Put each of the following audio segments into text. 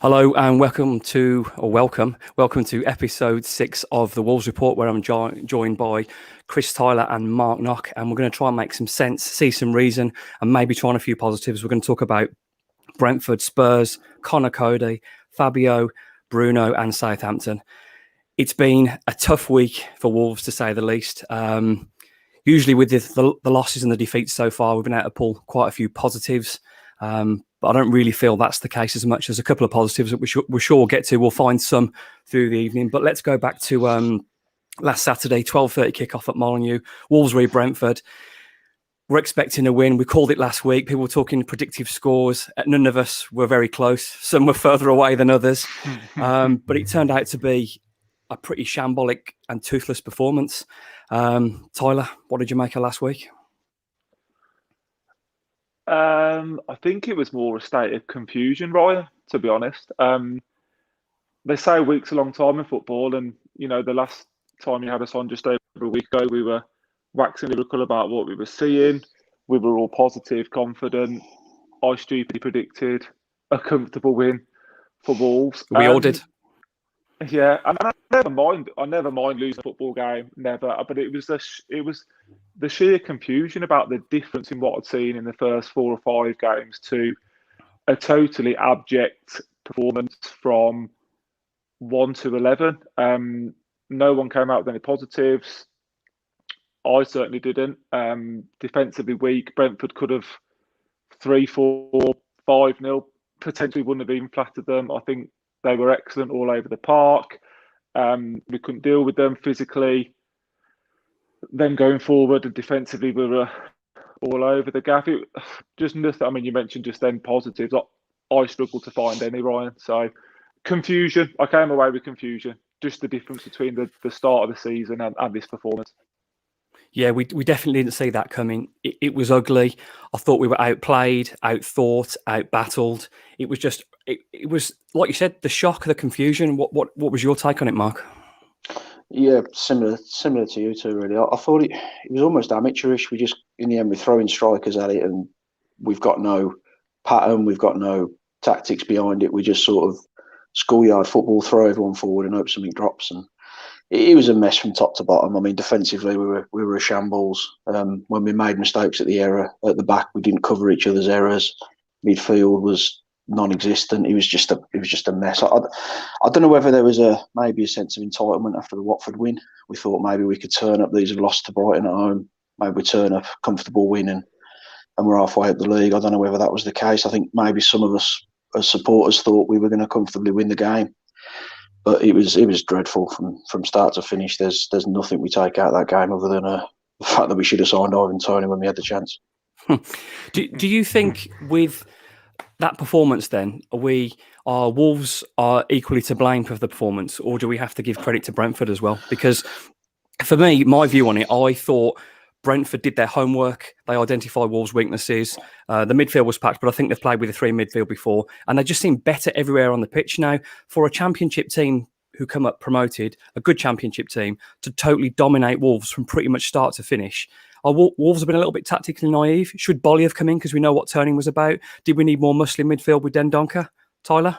Hello and welcome to episode 6 of the Wolves Report, where I'm joined by Chris Tyler and Mark Knock, and we're going to try and make some sense, see some reason, and maybe try on a few positives. We're going to talk about Brentford, Spurs, Conor Coady, Fabio, Bruno, and Southampton. It's been a tough week for Wolves, to say the least. Usually with the losses and the defeats so far, we've been able to pull quite a few positives. But I don't really feel that's the case as much. As a couple of positives that we're sure we'll get to. We'll find some through the evening. But let's go back to last Saturday, 12:30 kickoff at Molineux. Wolves v Brentford. We're expecting a win. We called it last week. People were talking predictive scores. None of us were very close. Some were further away than others. But it turned out to be a pretty shambolic and toothless performance. Tyler, what did you make of last week? I think it was more a state of confusion, Ryan, to be honest. They say a week's a long time in football, and the last time you had us on just over a week ago, we were waxing lyrical about what we were seeing. We were all positive, confident. I stupidly predicted a comfortable win for Wolves. We all did. Yeah, and I never mind. I never mind losing a football game, never. But it was the sheer confusion about the difference in what I'd seen in the first 4 or 5 games to a totally abject performance from 1 to 11. No one came out with any positives. I certainly didn't. Defensively weak. Brentford could have 3-4, 5-0. Potentially wouldn't have even flattered them. I think they were excellent all over the park. We couldn't deal with them physically. Then going forward and defensively, we were all over the gap. Just nothing. I mean, you mentioned just then positives. I struggled to find any, Ryan. So confusion. I came away with confusion. Just the difference between the start of the season and this performance. Yeah, we definitely didn't see that coming. It was ugly. I thought we were outplayed, outthought, outbattled. It was just, it was like you said, the shock, the confusion. What was your take on it, Mark? Yeah, similar to you two, really. I thought it was almost amateurish. We just, in the end, we're throwing strikers at it, and we've got no pattern, we've got no tactics behind it. We just sort of schoolyard football, throw everyone forward and hope something drops. And it was a mess from top to bottom. I mean, defensively, we were a shambles. When we made mistakes at the back, we didn't cover each other's errors. Midfield was non-existent. It was just a mess. I don't know whether there was maybe a sense of entitlement after the Watford win. We thought maybe we could turn up. These have lost to Brighton at home. Maybe we turn up, comfortable win, and we're halfway up the league. I don't know whether that was the case. I think maybe some of us as supporters thought we were going to comfortably win the game. But it was dreadful from start to finish. There's nothing we take out of that game other than the fact that we should have signed Ivan Toney when we had the chance. Do you think with that performance then, Wolves are equally to blame for the performance, or do we have to give credit to Brentford as well? Because for me, my view on it, I thought Brentford did their homework. They identified Wolves' weaknesses. The midfield was packed, but I think they've played with a 3 midfield before, and they just seem better everywhere on the pitch now. For a championship team who come up promoted, a good championship team, to totally dominate Wolves from pretty much start to finish. Wolves have been a little bit tactically naive. Should Bolly have come in because we know what turning was about? Did we need more muscle in midfield with Dendoncker? Tyler?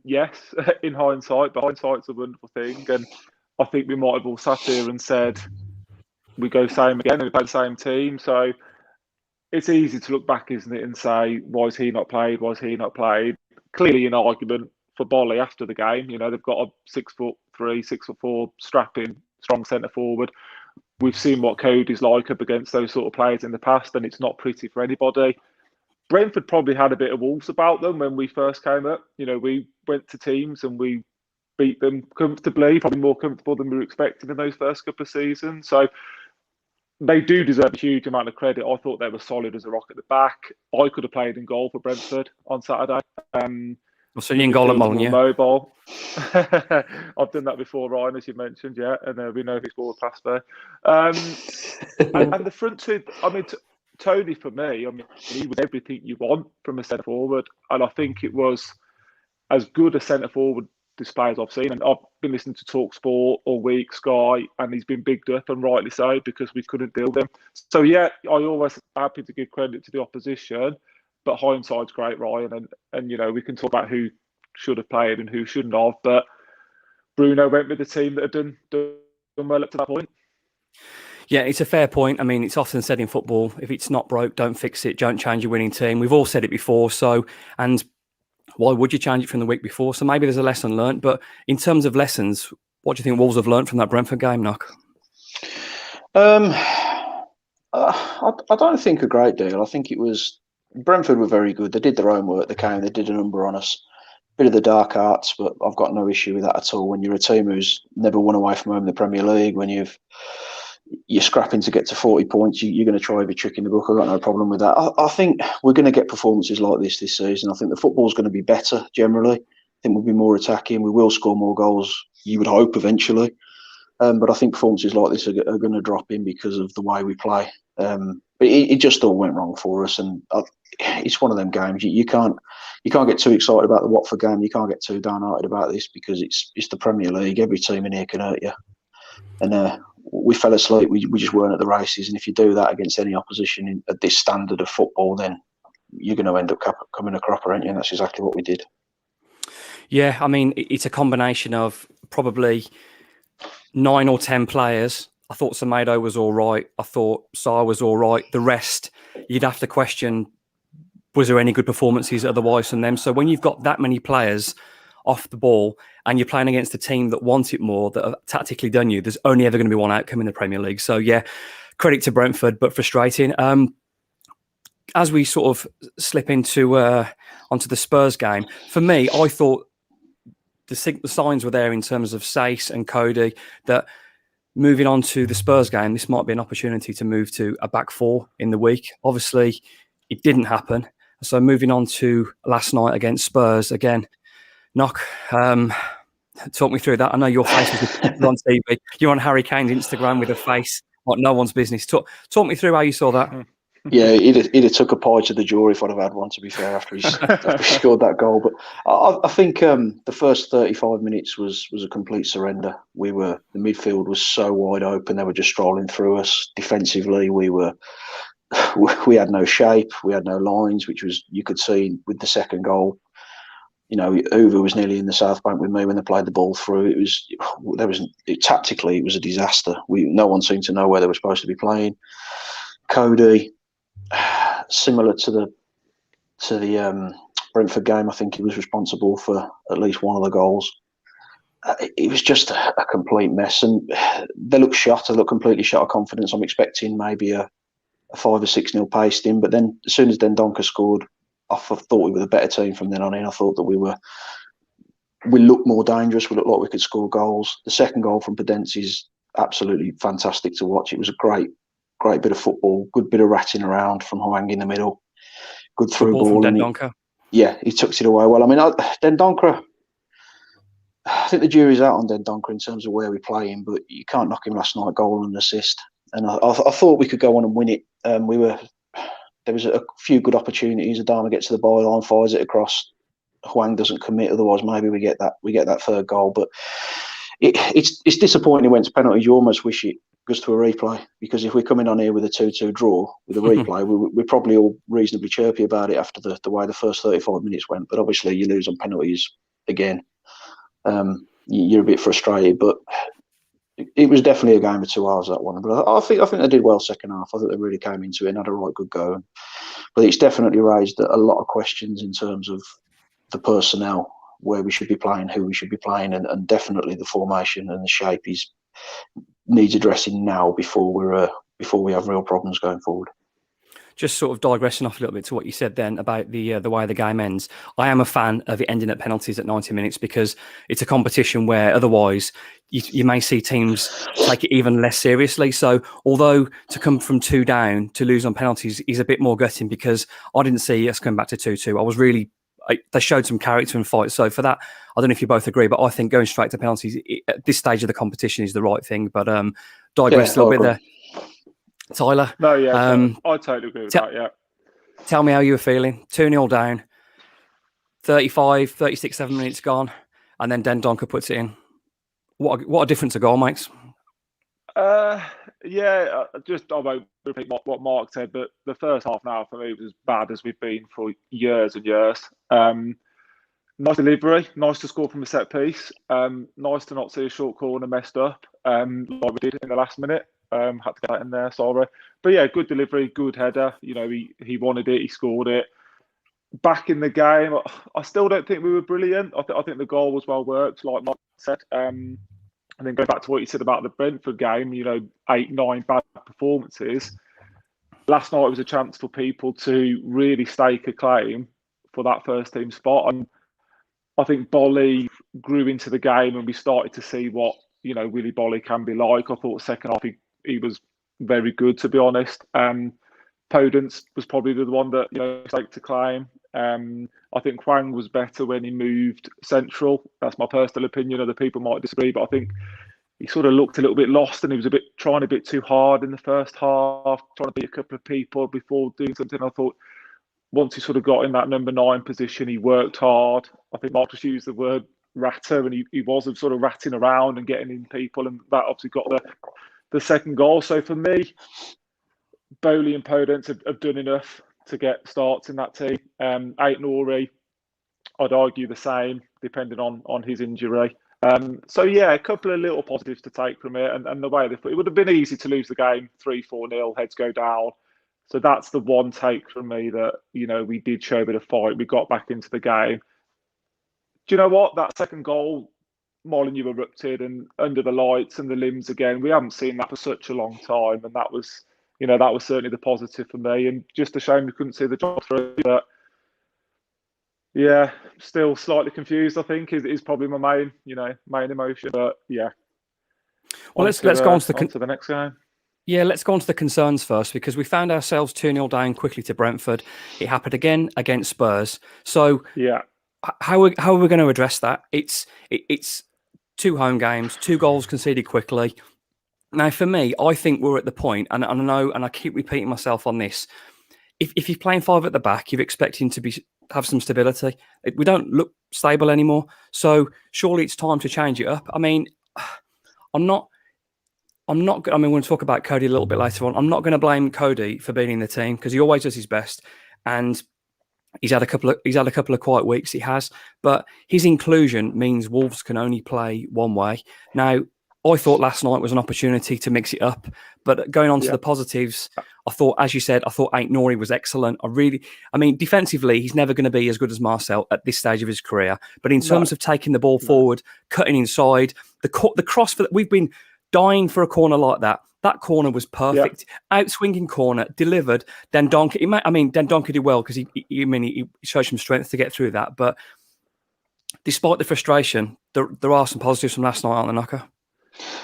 Yes, in hindsight, but hindsight's a wonderful thing. And I think we might have all sat here and said, we go same again, and we play the same team. So it's easy to look back, isn't it, and say, why is he not played? Why is he not played? Clearly an argument for Bolly after the game. They've got a 6'3", 6'4", strapping, strong centre forward. We've seen what Coadys like up against those sort of players in the past, and it's not pretty for anybody. Brentford probably had a bit of Wolves about them when we first came up. We went to teams and we beat them comfortably, probably more comfortable than we were expecting in those first couple of seasons. So they do deserve a huge amount of credit. I thought they were solid as a rock at the back. I could have played in goal for Brentford on Saturday. I've seen you in goal at Molineux. Mobile. I've done that before, Ryan, as you mentioned, yeah. And we know he scored past there. And the front two, I mean, Tony, for me, I mean, he was everything you want from a centre forward. And I think it was as good a centre forward display as I've seen. And I've been listening to TalkSport all week, Sky, and he's been bigged up, and rightly so, because we couldn't deal with him. So, yeah, I always happy to give credit to the opposition. but hindsight's great, Ryan, and we can talk about who should have played and who shouldn't have. But Bruno went with the team that had done well up to that point. Yeah, it's a fair point. I mean, it's often said in football, if it's not broke, don't fix it. Don't change your winning team. We've all said it before. And why would you change it from the week before? So maybe there's a lesson learned. But in terms of lessons, what do you think Wolves have learned from that Brentford game, Knock? I don't think a great deal. I think it was Brentford were very good. They did their own work. They did a number on us. Bit of the dark arts, but I've got no issue with that at all. When you're a team who's never won away from home in the Premier League, when you're scrapping to get to 40 points, you're going to try every trick in the book. I've got no problem with that. I think we're going to get performances like this season. I think the football's going to be better generally. I think we'll be more attacking. We will score more goals, you would hope, eventually. But I think performances like this are going to drop in because of the way we play. But it just all went wrong for us, and it's one of them games. You can't get too excited about the Watford game. You can't get too downhearted about this because it's the Premier League. Every team in here can hurt you, and we fell asleep. We just weren't at the races, and if you do that against any opposition at this standard of football, then you're going to end up coming a cropper, aren't you? And that's exactly what we did. Yeah, I mean, it's a combination of probably 9 or 10 players. I thought Semedo was all right. I thought Sarr was all right. The rest, you'd have to question, was there any good performances otherwise from them? So when you've got that many players off the ball and you're playing against a team that wants it more, that have tactically done you, there's only ever going to be one outcome in the Premier League. So yeah, credit to Brentford, but frustrating. As we sort of slip into onto the Spurs game, for me, I thought the signs were there in terms of Sace and Coady that moving on to the Spurs game, this might be an opportunity to move to a back four in the week. Obviously, it didn't happen. So moving on to last night against Spurs, again, Knock, talk me through that. I know your face was on TV. You're on Harry Kane's Instagram with a face like no one's business. Talk me through how you saw that. Yeah, he'd have took a pie to the jury if I'd have had one, to be fair, after he scored that goal. But I think the first 35 minutes was a complete surrender. The midfield was so wide open. They were just strolling through us. Defensively, we had no shape. We had no lines, which was, you could see with the second goal. Uwe was nearly in the South Bank with me when they played the ball through. Tactically, it was a disaster. No one seemed to know where they were supposed to be playing. Coady, similar to the Brentford game, I think he was responsible for at least one of the goals. It was just a complete mess, and they look shot. They look completely shot of confidence. I'm expecting maybe a 5 or 6-0 pasting, but then as soon as Dendoncker scored, I thought we were the better team from then on in. I thought that we looked more dangerous. We looked like we could score goals. The second goal from Podence is absolutely fantastic to watch. It was a great bit of football, good bit of ratting around from Hwang in the middle, good through ball. From Dendoncker. He tucked it away well. I mean, Dendoncker, I think the jury's out on Dendoncker in terms of where we play him, but you can't knock him last night, goal and assist. And I thought we could go on and win it. There was a few good opportunities. Adama gets to the byline, fires it across. Hwang doesn't commit, otherwise maybe we get that third goal. But it's disappointing it went to penalties. You almost wish it goes to a replay, because if we're coming on here with a 2-2 draw with a replay, we're probably all reasonably chirpy about it after the way the first 35 minutes went. But obviously you lose on penalties again. You're a bit frustrated, but it was definitely a game of 2 hours, that one. But I think they did well second half. I think they really came into it and had a right good go. But it's definitely raised a lot of questions in terms of the personnel, where we should be playing, who we should be playing, and definitely the formation and the shape needs addressing now before we have real problems going forward. Just sort of digressing off a little bit to what you said then about the way the game ends. I am a fan of it ending at penalties at 90 minutes because it's a competition where otherwise you may see teams take it even less seriously. So although to come from 2 down to lose on penalties is a bit more gutting, because I didn't see us coming back to 2-2. They showed some character and fight. So for that, I don't know if you both agree, but I think going straight to penalties at this stage of the competition is the right thing. But digress a little bit there. Tyler? No, yeah, I totally agree with that, yeah. Tell me how you were feeling. 2-0 down, 35, 36, 7 minutes gone, and then Dendoncker puts it in. What a difference a goal makes. Yeah, I won't repeat what Mark said, but the first half an hour for me was as bad as we've been for years and years. Nice delivery, nice to score from a set piece. Nice to not see a short corner messed up, like we did in the last minute. Had to get that in there, sorry. But yeah, good delivery, good header. You know, he wanted it, he scored it. Back in the game, I still don't think we were brilliant. I think the goal was well worked, like Mark said. And then go back to what you said about the Brentford game, you know, 8, 9 bad performances. Last night was a chance for people to really stake a claim for that first team spot. And I think Bolly grew into the game and we started to see what, you know, Willy Bolly can be like. I thought second half he was very good, to be honest. Podence was probably the one that, you know, staked to claim. I think Hwang was better when he moved central. That's my personal opinion. Other people might disagree, but I think he sort of looked a little bit lost and he was trying a bit too hard in the first half, trying to beat a couple of people before doing something. I thought once he sort of got in that number 9 position, he worked hard. I think Mark just used the word ratter, and he was sort of ratting around and getting in people, and that obviously got the second goal. So for me, Bowley and Podence have done enough to get starts in that team. Ait-Nouri, I'd argue the same, depending on his injury. So yeah, a couple of little positives to take from it, and the way it would have been easy to lose the game 3-4-0, heads go down. So that's the one take from me, that, you know, we did show a bit of fight. We got back into the game. Do you know what? That second goal, Molineux erupted and under the lights and the limbs again. We haven't seen that for such a long time, and that was, you know, that was certainly the positive for me. And just a shame we couldn't see the job through. But yeah, still slightly confused, I think, is probably my main emotion. But yeah. Well, let's go on to the next game. Yeah, let's go on to the concerns first, because we found ourselves 2-0 down quickly to Brentford. It happened again against Spurs. So yeah, how are we going to address that? It's 2 home games, 2 goals conceded quickly. Now, for me, I think we're at the point, and I know, and I keep repeating myself on this. If you're playing 5 at the back, you're expecting to have some stability. We don't look stable anymore. So surely it's time to change it up. I mean, I mean, we're going to talk about Coady a little bit later on. I'm not going to blame Coady for being in the team, because he always does his best, and he's had a couple of quiet weeks. He has, but his inclusion means Wolves can only play one way. Now, I thought last night was an opportunity to mix it up, but going on to the positives, I thought, as you said, Ait-Nouri was excellent. Defensively, he's never going to be as good as Marcel at this stage of his career. But in terms of taking the ball forward, cutting inside, the cross we've been dying for a corner like that. That corner was perfect. Out-swinging corner, delivered. Dendoncker did well, because he showed some strength to get through that. But despite the frustration, there are some positives from last night, aren't there, Knocker?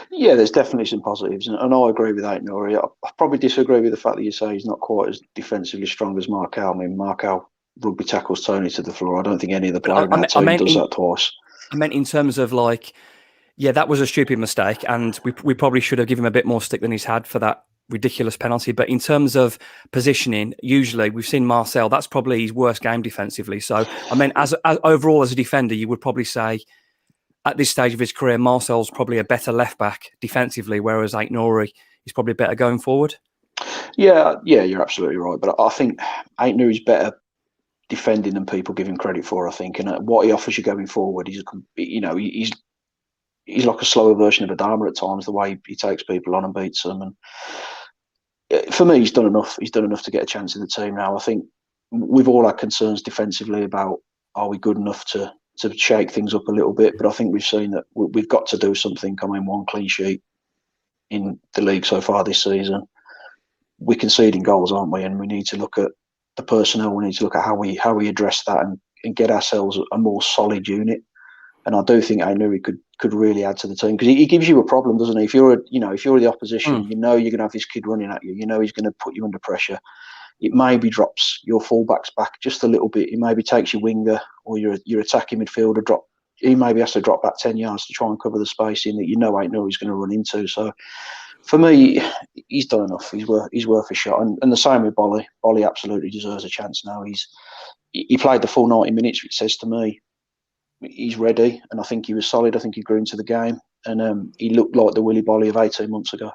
Yeah, there's definitely some positives, and I agree with Ait-Nouri. I probably disagree with the fact that you say he's not quite as defensively strong as Marcel. I mean, Marcel rugby tackles Tony to the floor. I don't think any of the players in that team does that twice. I meant in terms of that was a stupid mistake, and we probably should have given him a bit more stick than he's had for that ridiculous penalty. But in terms of positioning, usually we've seen Marcel, that's probably his worst game defensively. So, I mean, as overall as a defender, you would probably say at this stage of his career, Marcel's probably a better left back defensively, whereas Ait-Nouri is probably better going forward. Yeah, you're absolutely right. But I think Ait-Nouri's better defending than people give him credit for, I think. And what he offers you going forward, he's like a slower version of Adama at times, the way he takes people on and beats them. And for me, he's done enough. He's done enough to get a chance in the team now. I think we've all had concerns defensively about, are we good enough to shake things up a little bit? But I think we've seen that we've got to do something. I mean, 1 clean sheet in the league so far this season. We're conceding goals, aren't we? And we need to look at the personnel. We need to look at how we address that and get ourselves a more solid unit. And I do think Ait-Nouri could really add to the team, because he gives you a problem, doesn't he? If you're the opposition, you know you're going to have this kid running at you. You know he's going to put you under pressure. It maybe drops your fullbacks back just a little bit. It maybe takes your winger or your attacking midfielder drop. He maybe has to drop back 10 yards to try and cover the space in that Ait-Nouri's going to run into. So for me, he's done enough. He's worth a shot. And the same with Bolly. Bolly absolutely deserves a chance now. He played the full 90 minutes, which says to me he's ready. And I think he was solid. I think he grew into the game. And he looked like the Willy Bolly of 18 months ago.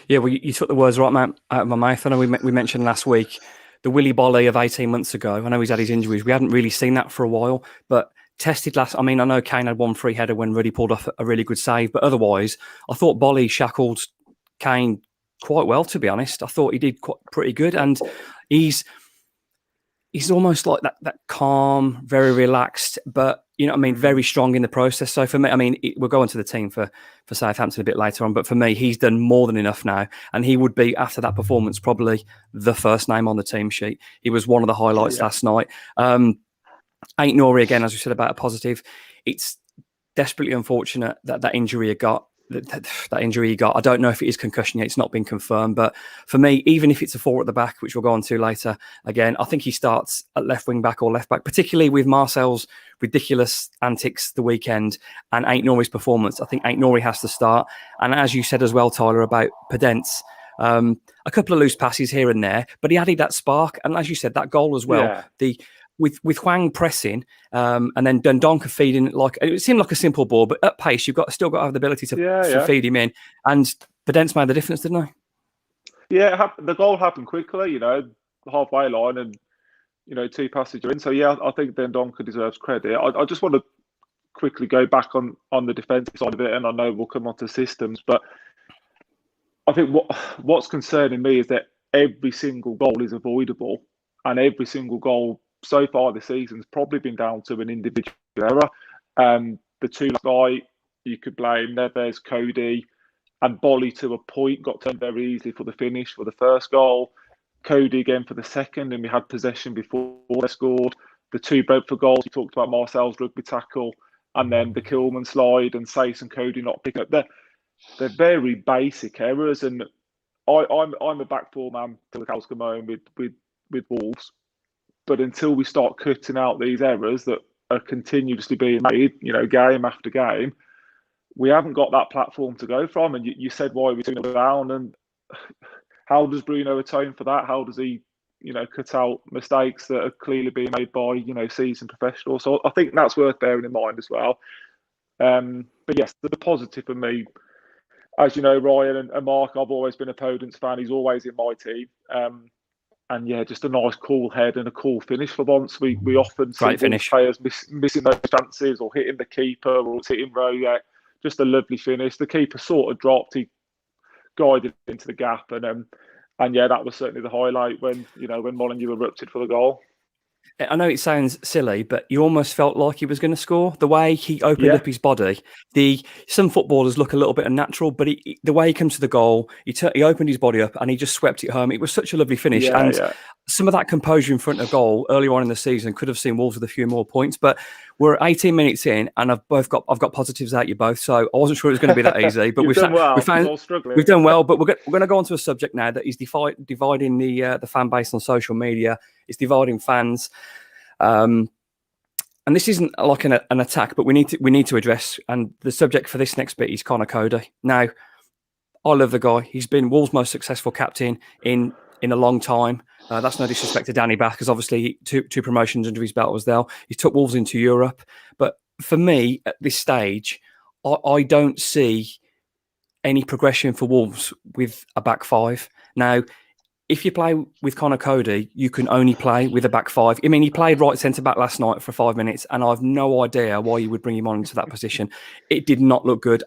Yeah, well, you took the words right out of my mouth. I know we mentioned last week the Willy Bolly of 18 months ago. I know he's had his injuries. We hadn't really seen that for a while, but tested last. I mean, I know Kane had one free header when Ruddy pulled off a really good save, but otherwise, I thought Bolly shackled Kane quite well, to be honest. I thought he did pretty good, and he's almost like that calm, very relaxed, but you know what I mean, very strong in the process. So for me, I mean, we'll go on to the team for Southampton a bit later on, but for me, he's done more than enough now, and he would be, after that performance, probably the first name on the team sheet. He was one of the highlights last night. Ain't Nori, again, as we said, about a positive. It's desperately unfortunate that injury he got. That injury he got, I don't know if it is concussion yet. It's not been confirmed, but for me, even if it's a 4 at the back, which we'll go on to later, again, I think he starts at left wing back or left back, particularly with Marcel's ridiculous antics the weekend and Ain't Nori's performance. I think Ain't Nori has to start. And as you said as well, Tyler, about Podence, a couple of loose passes here and there, but he added that spark. And as you said, that goal as well, with Hwang pressing and then Dendonka feeding, like it seemed like a simple ball, but at pace you've still got to have the ability to feed him in. And Podence made the difference, didn't he? Yeah, the goal happened quickly, you know, halfway line, and you know, 2 passes are in. So yeah, I think Dendonka deserves credit. I just want to quickly go back on the defensive side of it, and I know we'll come on to systems, but I think what's concerning me is that every single goal is avoidable, and every single goal so far this season's probably been down to an individual error. The 2 guy, you could blame Neves, Coady, and Bolly to a point, got turned very easily for the finish for the first goal. Coady again for the second, and we had possession before they scored. The 2 Brentford goals, you talked about Marcel's rugby tackle, and then the Kilman slide and Sace and Coady not picking up. They're very basic errors, and I'm a back 4 man till the cows come home with Wolves. But until we start cutting out these errors that are continuously being made, you know, game after game, we haven't got that platform to go from. And you said why we're 2-0 down, and how does Bruno atone for that? How does he, you know, cut out mistakes that are clearly being made by, you know, seasoned professionals? So I think that's worth bearing in mind as well. But yes, the positive for me, as you know, Ryan and Mark, I've always been a Podence fan. He's always in my team. And yeah, just a nice cool head and a cool finish for once. We often see players missing those chances or hitting the keeper or hitting row. Yeah, just a lovely finish. The keeper sort of dropped. He guided into the gap, and yeah, that was certainly the highlight when Molineux erupted for the goal. I know it sounds silly, but you almost felt like he was going to score. The way he opened up his body. Some footballers look a little bit unnatural, but the way he comes to the goal, he opened his body up and he just swept it home. It was such a lovely finish. Some of that composure in front of goal earlier on in the season could have seen Wolves with a few more points, but we're 18 minutes in and I've got positives out you both. So I wasn't sure it was going to be that easy, but we've done well, but we're going to go on to a subject now that is dividing the fan base on social media. It's dividing fans. And this isn't like an attack, but we need to address, and the subject for this next bit is Conor Coady. Now, I love the guy. He's been Wolves' most successful captain in a long time. That's no disrespect to Danny Bath, because obviously two promotions under his belt as well. He took Wolves into Europe. But for me, at this stage, I don't see any progression for Wolves with a back 5. Now, if you play with Conor Coady, you can only play with a back 5. I mean, he played right centre-back last night for 5 minutes, and I've no idea why you would bring him on into that position. It did not look good.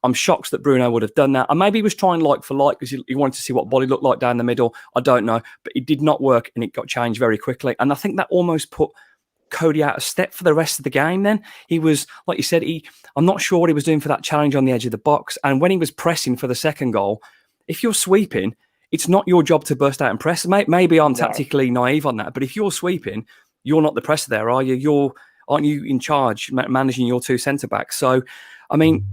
I'm shocked that Bruno would have done that. And maybe he was trying like for like because he wanted to see what Bolly looked like down the middle. I don't know. But it did not work, and it got changed very quickly. And I think that almost put Coady out of step for the rest of the game then. He was, like you said, I'm not sure what he was doing for that challenge on the edge of the box. And when he was pressing for the second goal, if you're sweeping, it's not your job to burst out and press. Maybe I'm tactically naive on that, but if you're sweeping, you're not the presser there, are you? Aren't you in charge, managing your 2 centre-backs? So, I mean,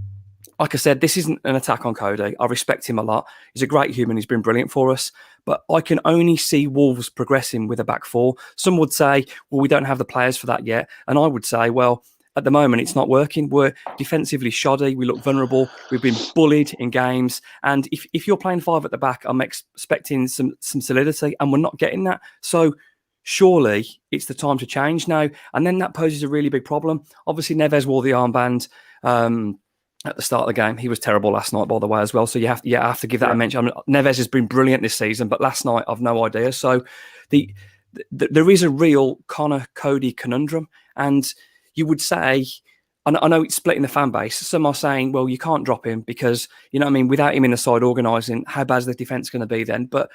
like I said, this isn't an attack on Coady. I respect him a lot. He's a great human. He's been brilliant for us. But I can only see Wolves progressing with a back 4. Some would say, well, we don't have the players for that yet. And I would say, well, at the moment, it's not working. We're defensively shoddy. We look vulnerable. We've been bullied in games. And if you're playing 5 at the back, I'm expecting some solidity, and we're not getting that. So surely it's the time to change now. And then that poses a really big problem. Obviously, Neves wore the armband. at the start of the game. He was terrible last night, by the way, as well. So you have to give that a mention. I mean, Neves has been brilliant this season, but last night I've no idea. So there is a real Conor Coady conundrum, and you would say, I know it's splitting the fan base. Some are saying, well, you can't drop him because, you know what I mean, without him in the side organising, how bad is the defence going to be then? But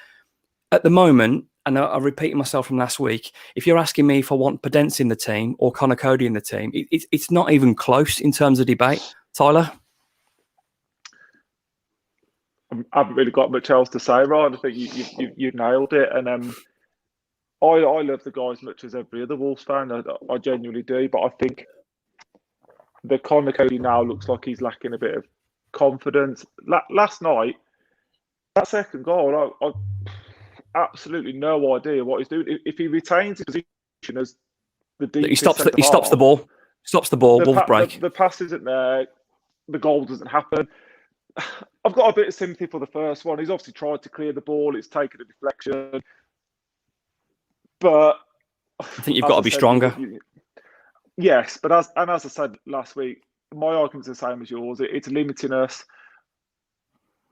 at the moment, and I'm repeating myself from last week, if you're asking me if I want Podence in the team or Conor Coady in the team, it's not even close in terms of debate. Tyler? I haven't really got much else to say, Ryan. I think you nailed it. And I love the guy as much as every other Wolves fan. I genuinely do. But I think the Conor Coady now looks like he's lacking a bit of confidence. Last night, that second goal, I absolutely no idea what he's doing. If he retains his position as the deep, he stops the ball. Stops the ball. Wolves break. The pass isn't there. The goal doesn't happen. I've got a bit of sympathy for the first one. He's obviously tried to clear the ball. It's taken a deflection. But I think you've got to be stronger. Yes, but as I said last week, my argument's the same as yours. It's limiting us.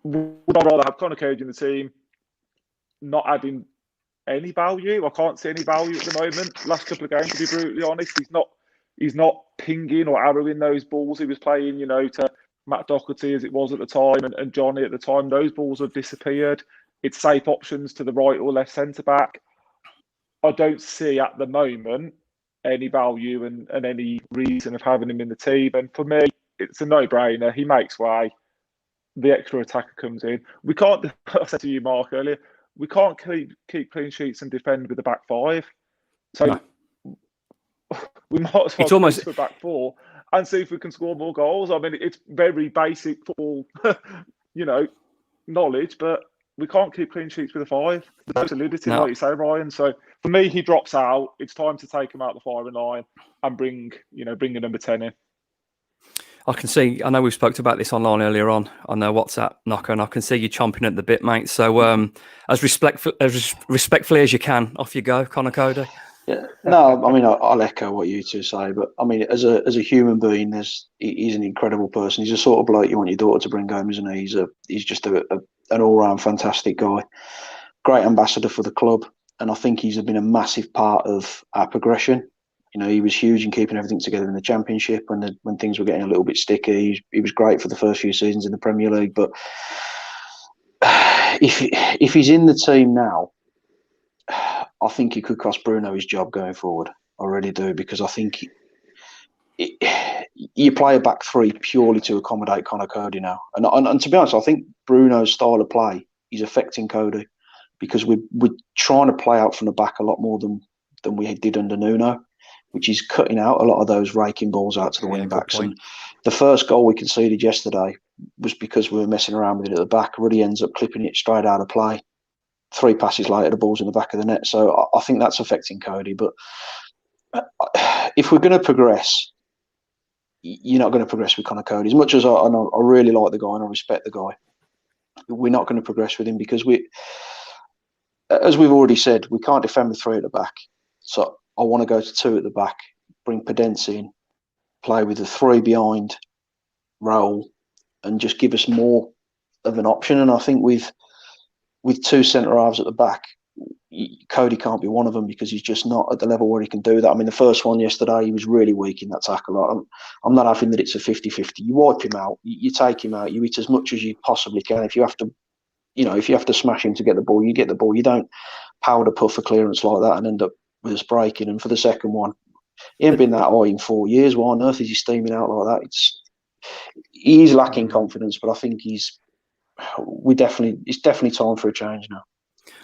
Would I rather have Conor Coady in the team, not adding any value? I can't see any value at the moment. Last couple of games, to be brutally honest, he's not pinging or arrowing those balls he was playing, to Matt Doherty as it was at the time and Johnny at the time. Those balls have disappeared. It's safe options to the right or left centre back. I don't see at the moment any value and any reason of having him in the team. And for me, it's a no-brainer. He makes way. The extra attacker comes in. We can't, I said to you, Mark, earlier, we can't keep clean sheets and defend with the back five. So we might as well go to a back four and see if we can score more goals. I mean, it's very basic football, knowledge, but we can't keep clean sheets with a five. There's no solidity, like you say, Ryan. So for me, he drops out. It's time to take him out the firing line and bring a number 10 in. I know we've spoken about this online earlier on WhatsApp, Knocker, and I can see you chomping at the bit, mate. So as respectfully as you can, off you go, Conor Coady. Yeah, no, I mean, I'll echo what you two say, but I mean, as a human being, he's an incredible person. He's a sort of bloke you want your daughter to bring home, isn't he? He's just an all-round fantastic guy, great ambassador for the club, and I think he's been a massive part of our progression. He was huge in keeping everything together in the Championship when things were getting a little bit sticky. He was great for the first few seasons in the Premier League, but if he's in the team now, I think he could cost Bruno his job going forward. I really do, because I think you play a back three purely to accommodate Conor Coady now. And to be honest, I think Bruno's style of play is affecting Coady, because we're trying to play out from the back a lot more than we did under Nuno, which is cutting out a lot of those raking balls out to the wing backs. And the first goal we conceded yesterday was because we were messing around with it at the back. Really ends up clipping it straight out of play. 3 passes later, the ball's in the back of the net. So I think that's affecting Coady. But if we're going to progress, you're not going to progress with Conor Coady. As much as I really like the guy and I respect the guy, we're not going to progress with him because as we've already said, we can't defend with 3 at the back. So I want to go to 2 at the back, bring Podence in, play with the 3 behind role, and just give us more of an option. And I think with 2 centre halves at the back, Coady can't be one of them because he's just not at the level where he can do that. I mean, the first one yesterday, he was really weak in that tackle. I'm not having that it's a 50-50. You wipe him out, you take him out, you hit as much as you possibly can. If you have to smash him to get the ball, you get the ball. You don't powder puff a clearance like that and end up with us breaking. And for the second one, he ain't been that high in 4 years. Why on earth is he steaming out like that? He's lacking confidence, but I think it's definitely time for a change now.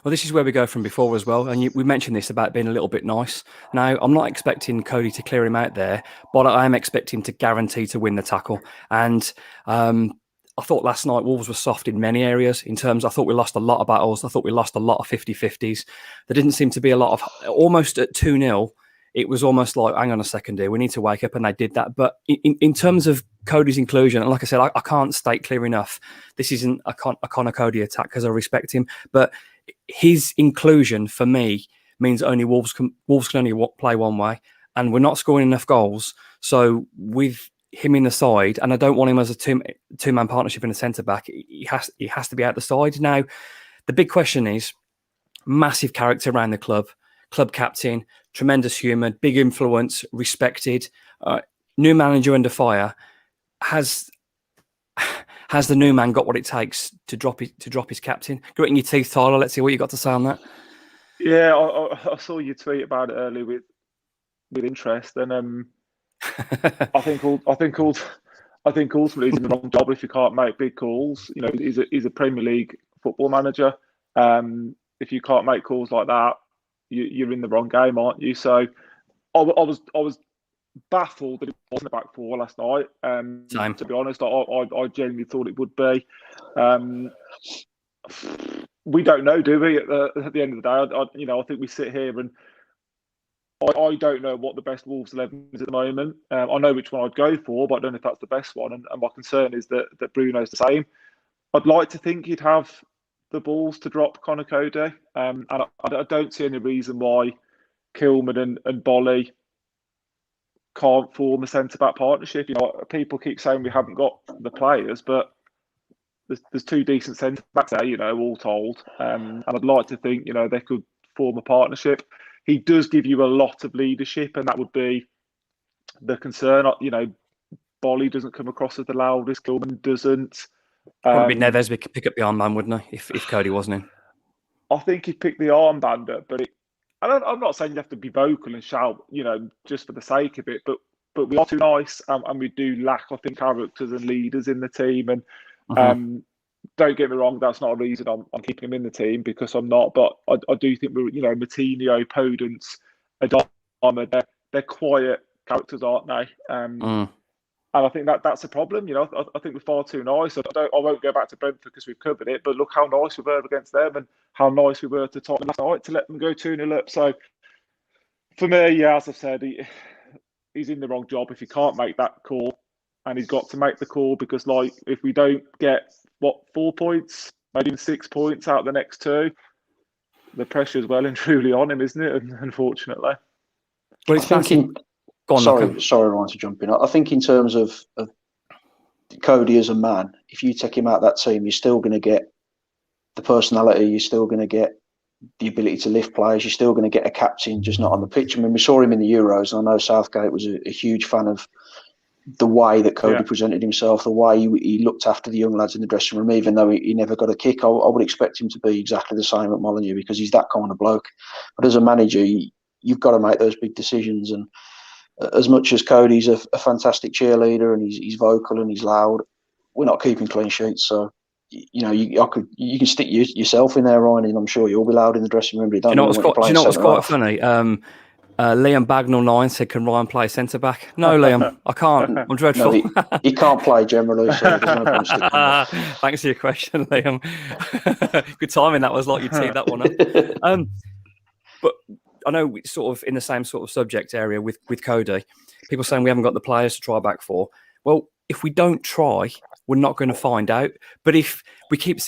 Well, this is where we go from before as well. And we mentioned this about being a little bit nice. Now, I'm not expecting Coady to clear him out there, but I am expecting to guarantee to win the tackle. And I thought last night Wolves were soft in many areas. I thought we lost a lot of battles. I thought we lost a lot of 50-50s. There didn't seem to be a lot of, almost at 2-0, it was almost like, hang on a second here, we need to wake up, and they did that. But in terms of Coady's inclusion, and like I said, I can't state clear enough, this isn't a Conor Coady attack because I respect him, but his inclusion for me means only Wolves can only play one way, and we're not scoring enough goals. So with him in the side, and I don't want him as a two-man partnership in a centre-back. He has to be out the side. Now, the big question is, massive character around the club captain, tremendous humour, big influence, respected, new manager under fire. Has the new man got what it takes to drop his captain? Grit in your teeth, Tyler. Let's see what you got to say on that. Yeah, I saw you tweet about it earlier with interest, and I think ultimately he's in the wrong job if you can't make big calls. You know, he's a Premier League football manager. If you can't make calls like that, you're in the wrong game, aren't you? So I was baffled that it wasn't a back four last night. Same. To be honest, I genuinely thought it would be. We don't know, do we? At the end of the day, I think we sit here and I don't know what the best Wolves 11 is at the moment. I know which one I'd go for, but I don't know if that's the best one. And my concern is that Bruno's the same. I'd like to think he'd have the balls to drop Conor Coady. And I don't see any reason why Kilman and Bolly can't form a centre-back partnership. You know, people keep saying we haven't got the players, but there's two decent centre-backs there, you know, all told. And I'd like to think, you know, they could form a partnership. He does give you a lot of leadership, and that would be the concern. You know, Bolly doesn't come across as the loudest. Kilman doesn't. Probably Neves would pick up the armband, wouldn't he, if Coady wasn't in? I think he'd pick the armband up, but I'm not saying you have to be vocal and shout, you know, just for the sake of it. But we are too nice, and we do lack, I think, characters and leaders in the team. And don't get me wrong, that's not a reason I'm keeping him in the team, because I'm not. But I do think we're, you know, Moutinho, Podence, Adama, they're quiet characters, aren't they? And I think that's a problem. You know, I think we're far too nice. I won't go back to Brentford because we've covered it, but look how nice we were against them and how nice we were to Tottenham last night to let them go 2-0 up. So for me, yeah, as I've said, he's in the wrong job if he can't make that call, and he's got to make the call, because, like, if we don't get 4 points, maybe even 6 points out of the next two, the pressure's well and truly on him, isn't it? Unfortunately. Well, it's massive. Sorry, Ryan, to jump in. I think in terms of Coady as a man, if you take him out of that team, you're still going to get the personality, you're still going to get the ability to lift players, you're still going to get a captain, just not on the pitch. I mean, we saw him in the Euros, and I know Southgate was a huge fan of the way that Coady presented himself, the way he looked after the young lads in the dressing room, even though he never got a kick. I would expect him to be exactly the same at Molineux, because he's that kind of bloke. But as a manager, you've got to make those big decisions. And as much as Cody's a fantastic cheerleader and he's vocal and he's loud, we're not keeping clean sheets. So, you know, you can stick yourself in there, Ryan, and I'm sure you'll be loud in the dressing room. But Do you know what's quite funny? Liam Bagnall 9 said, "Can Ryan play centre back?" No, Liam, I can't. I'm dreadful. No, he can't play generally, so there's no point sticking there. Thanks for your question, Liam. Good timing that was, like you teed that one up. But I know we're sort of in the same sort of subject area with Coady. People saying we haven't got the players to try back for. Well, if we don't try, we're not going to find out. But if we keep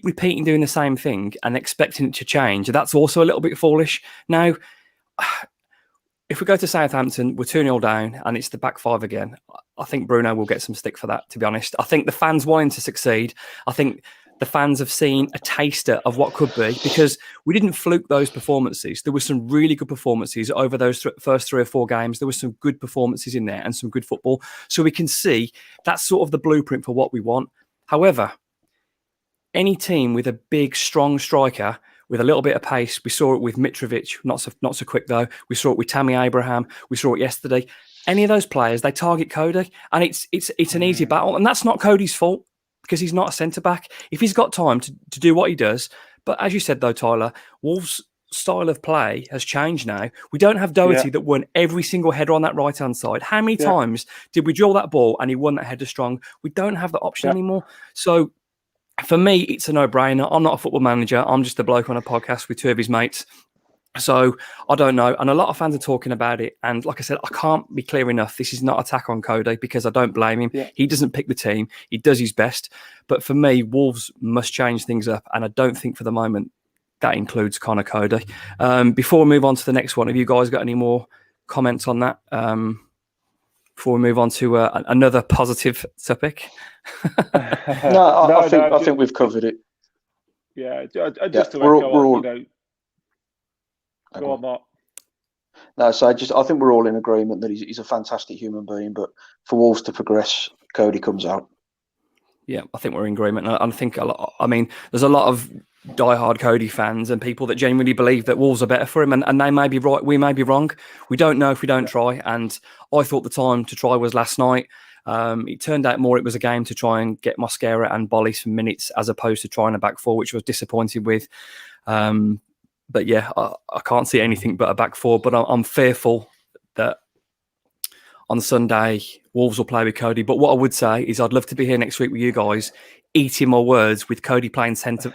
repeating doing the same thing and expecting it to change, that's also a little bit foolish. Now, if we go to Southampton, we're 2-0 down and it's the back five again. I think Bruno will get some stick for that, to be honest. I think the fans wanting to succeed. I think the fans have seen a taster of what could be, because we didn't fluke those performances. There were some really good performances over those first 3 or 4 games. There were some good performances in there and some good football. So we can see that's sort of the blueprint for what we want. However, any team with a big, strong striker with a little bit of pace, we saw it with Mitrovic, not so quick though. We saw it with Tammy Abraham. We saw it yesterday. Any of those players, they target Coady, and it's an easy battle. And that's not Cody's fault, because he's not a centre-back. If he's got time to do what he does. But as you said, though, Tyler, Wolves' style of play has changed now. We don't have Doherty that won every single header on that right-hand side. How many times did we drill that ball and he won that header strong? We don't have that option anymore. So for me, it's a no-brainer. I'm not a football manager. I'm just a bloke on a podcast with 2 of his mates. So I don't know. And a lot of fans are talking about it. And like I said, I can't be clear enough. This is not attack on Coady, because I don't blame him. Yeah. He doesn't pick the team. He does his best. But for me, Wolves must change things up. And I don't think for the moment that includes Conor Coady. Before we move on to the next one, have you guys got any more comments on that? before we move on to another positive topic? I think we've covered it. Yeah, just to echo on, go on, Mark. No, so I think we're all in agreement that he's a fantastic human being, but for Wolves to progress, Coady comes out. Yeah, I think we're in agreement. I think there's a lot of diehard Coady fans and people that genuinely believe that Wolves are better for him, and they may be right, we may be wrong. We don't know if we don't try. And I thought the time to try was last night. It turned out more it was a game to try and get Mascara and Bolly some minutes as opposed to trying a back four, which I was disappointed with. But yeah, I can't see anything but a back four. But I'm fearful that on Sunday, Wolves will play with Coady. But what I would say is I'd love to be here next week with you guys, eating my words with Coady playing centre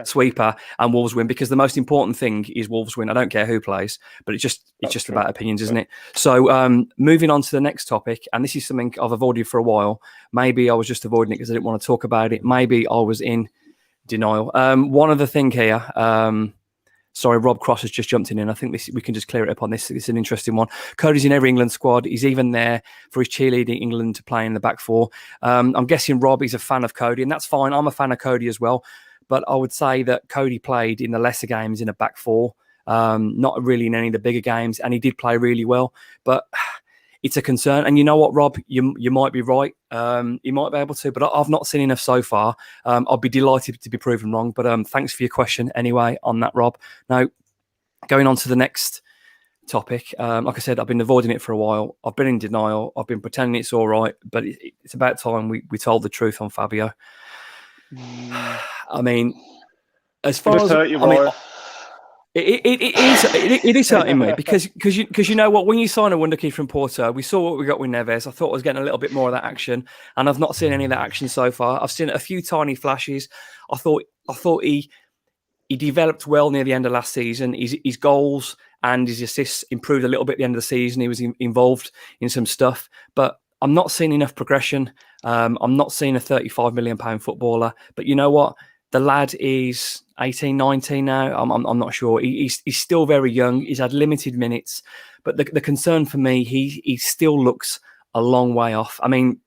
sweeper and Wolves win, because the most important thing is Wolves win. I don't care who plays, but it's just about opinions, isn't it? So moving on to the next topic, and this is something I've avoided for a while. Maybe I was just avoiding it because I didn't want to talk about it. Maybe I was in denial. One other thing here. Sorry, Rob Cross has just jumped in. I think we can just clear it up on this. It's an interesting one. Cody's in every England squad. He's even there for his cheerleading England to play in the back four. I'm guessing Rob is a fan of Coady, and that's fine. I'm a fan of Coady as well. But I would say that Coady played in the lesser games in a back four, not really in any of the bigger games, and he did play really well. But it's a concern. And you know what, Rob? You might be right. You might be able to, but I've not seen enough so far. I'll be delighted to be proven wrong. But thanks for your question anyway on that, Rob. Now, going on to the next topic. Like I said, I've been avoiding it for a while. I've been in denial. I've been pretending it's all right. But it's about time we told the truth on Fabio. I mean, as far as It is hurting me because you know what, when you sign a wonder kid from Porto, we saw what we got with Neves. I thought I was getting a little bit more of that action, and I've not seen any of that action so far. I've seen a few tiny flashes. I thought he developed well near the end of last season. His goals and his assists improved a little bit at the end of the season. He was involved in some stuff, but I'm not seeing enough progression. I'm not seeing a £35 million footballer. But you know what? The lad is 18, 19 now. I'm not sure. He's still very young. He's had limited minutes. But the concern for me, he still looks a long way off. I mean,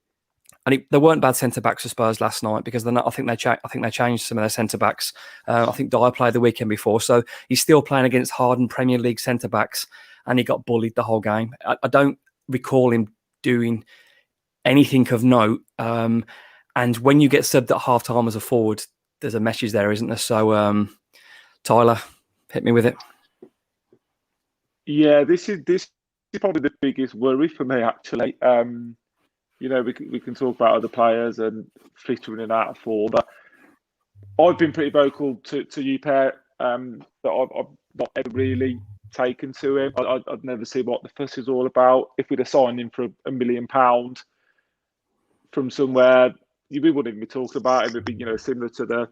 there weren't bad centre backs for Spurs last night, because I think they changed some of their centre backs. I think Dyer played the weekend before, so he's still playing against hardened Premier League centre backs, and he got bullied the whole game. I don't recall him doing anything of note. And when you get subbed at half time as a forward, there's a message there, isn't there? So, Tyler, hit me with it. Yeah, this is probably the biggest worry for me, actually. We can talk about other players and filtering in out of form, but I've been pretty vocal to you, Per, that I've not ever really taken to him. I'd never seen what the fuss is all about. If we'd have signed him for £1 million from somewhere, we wouldn't even be talking about it. It would be, similar to the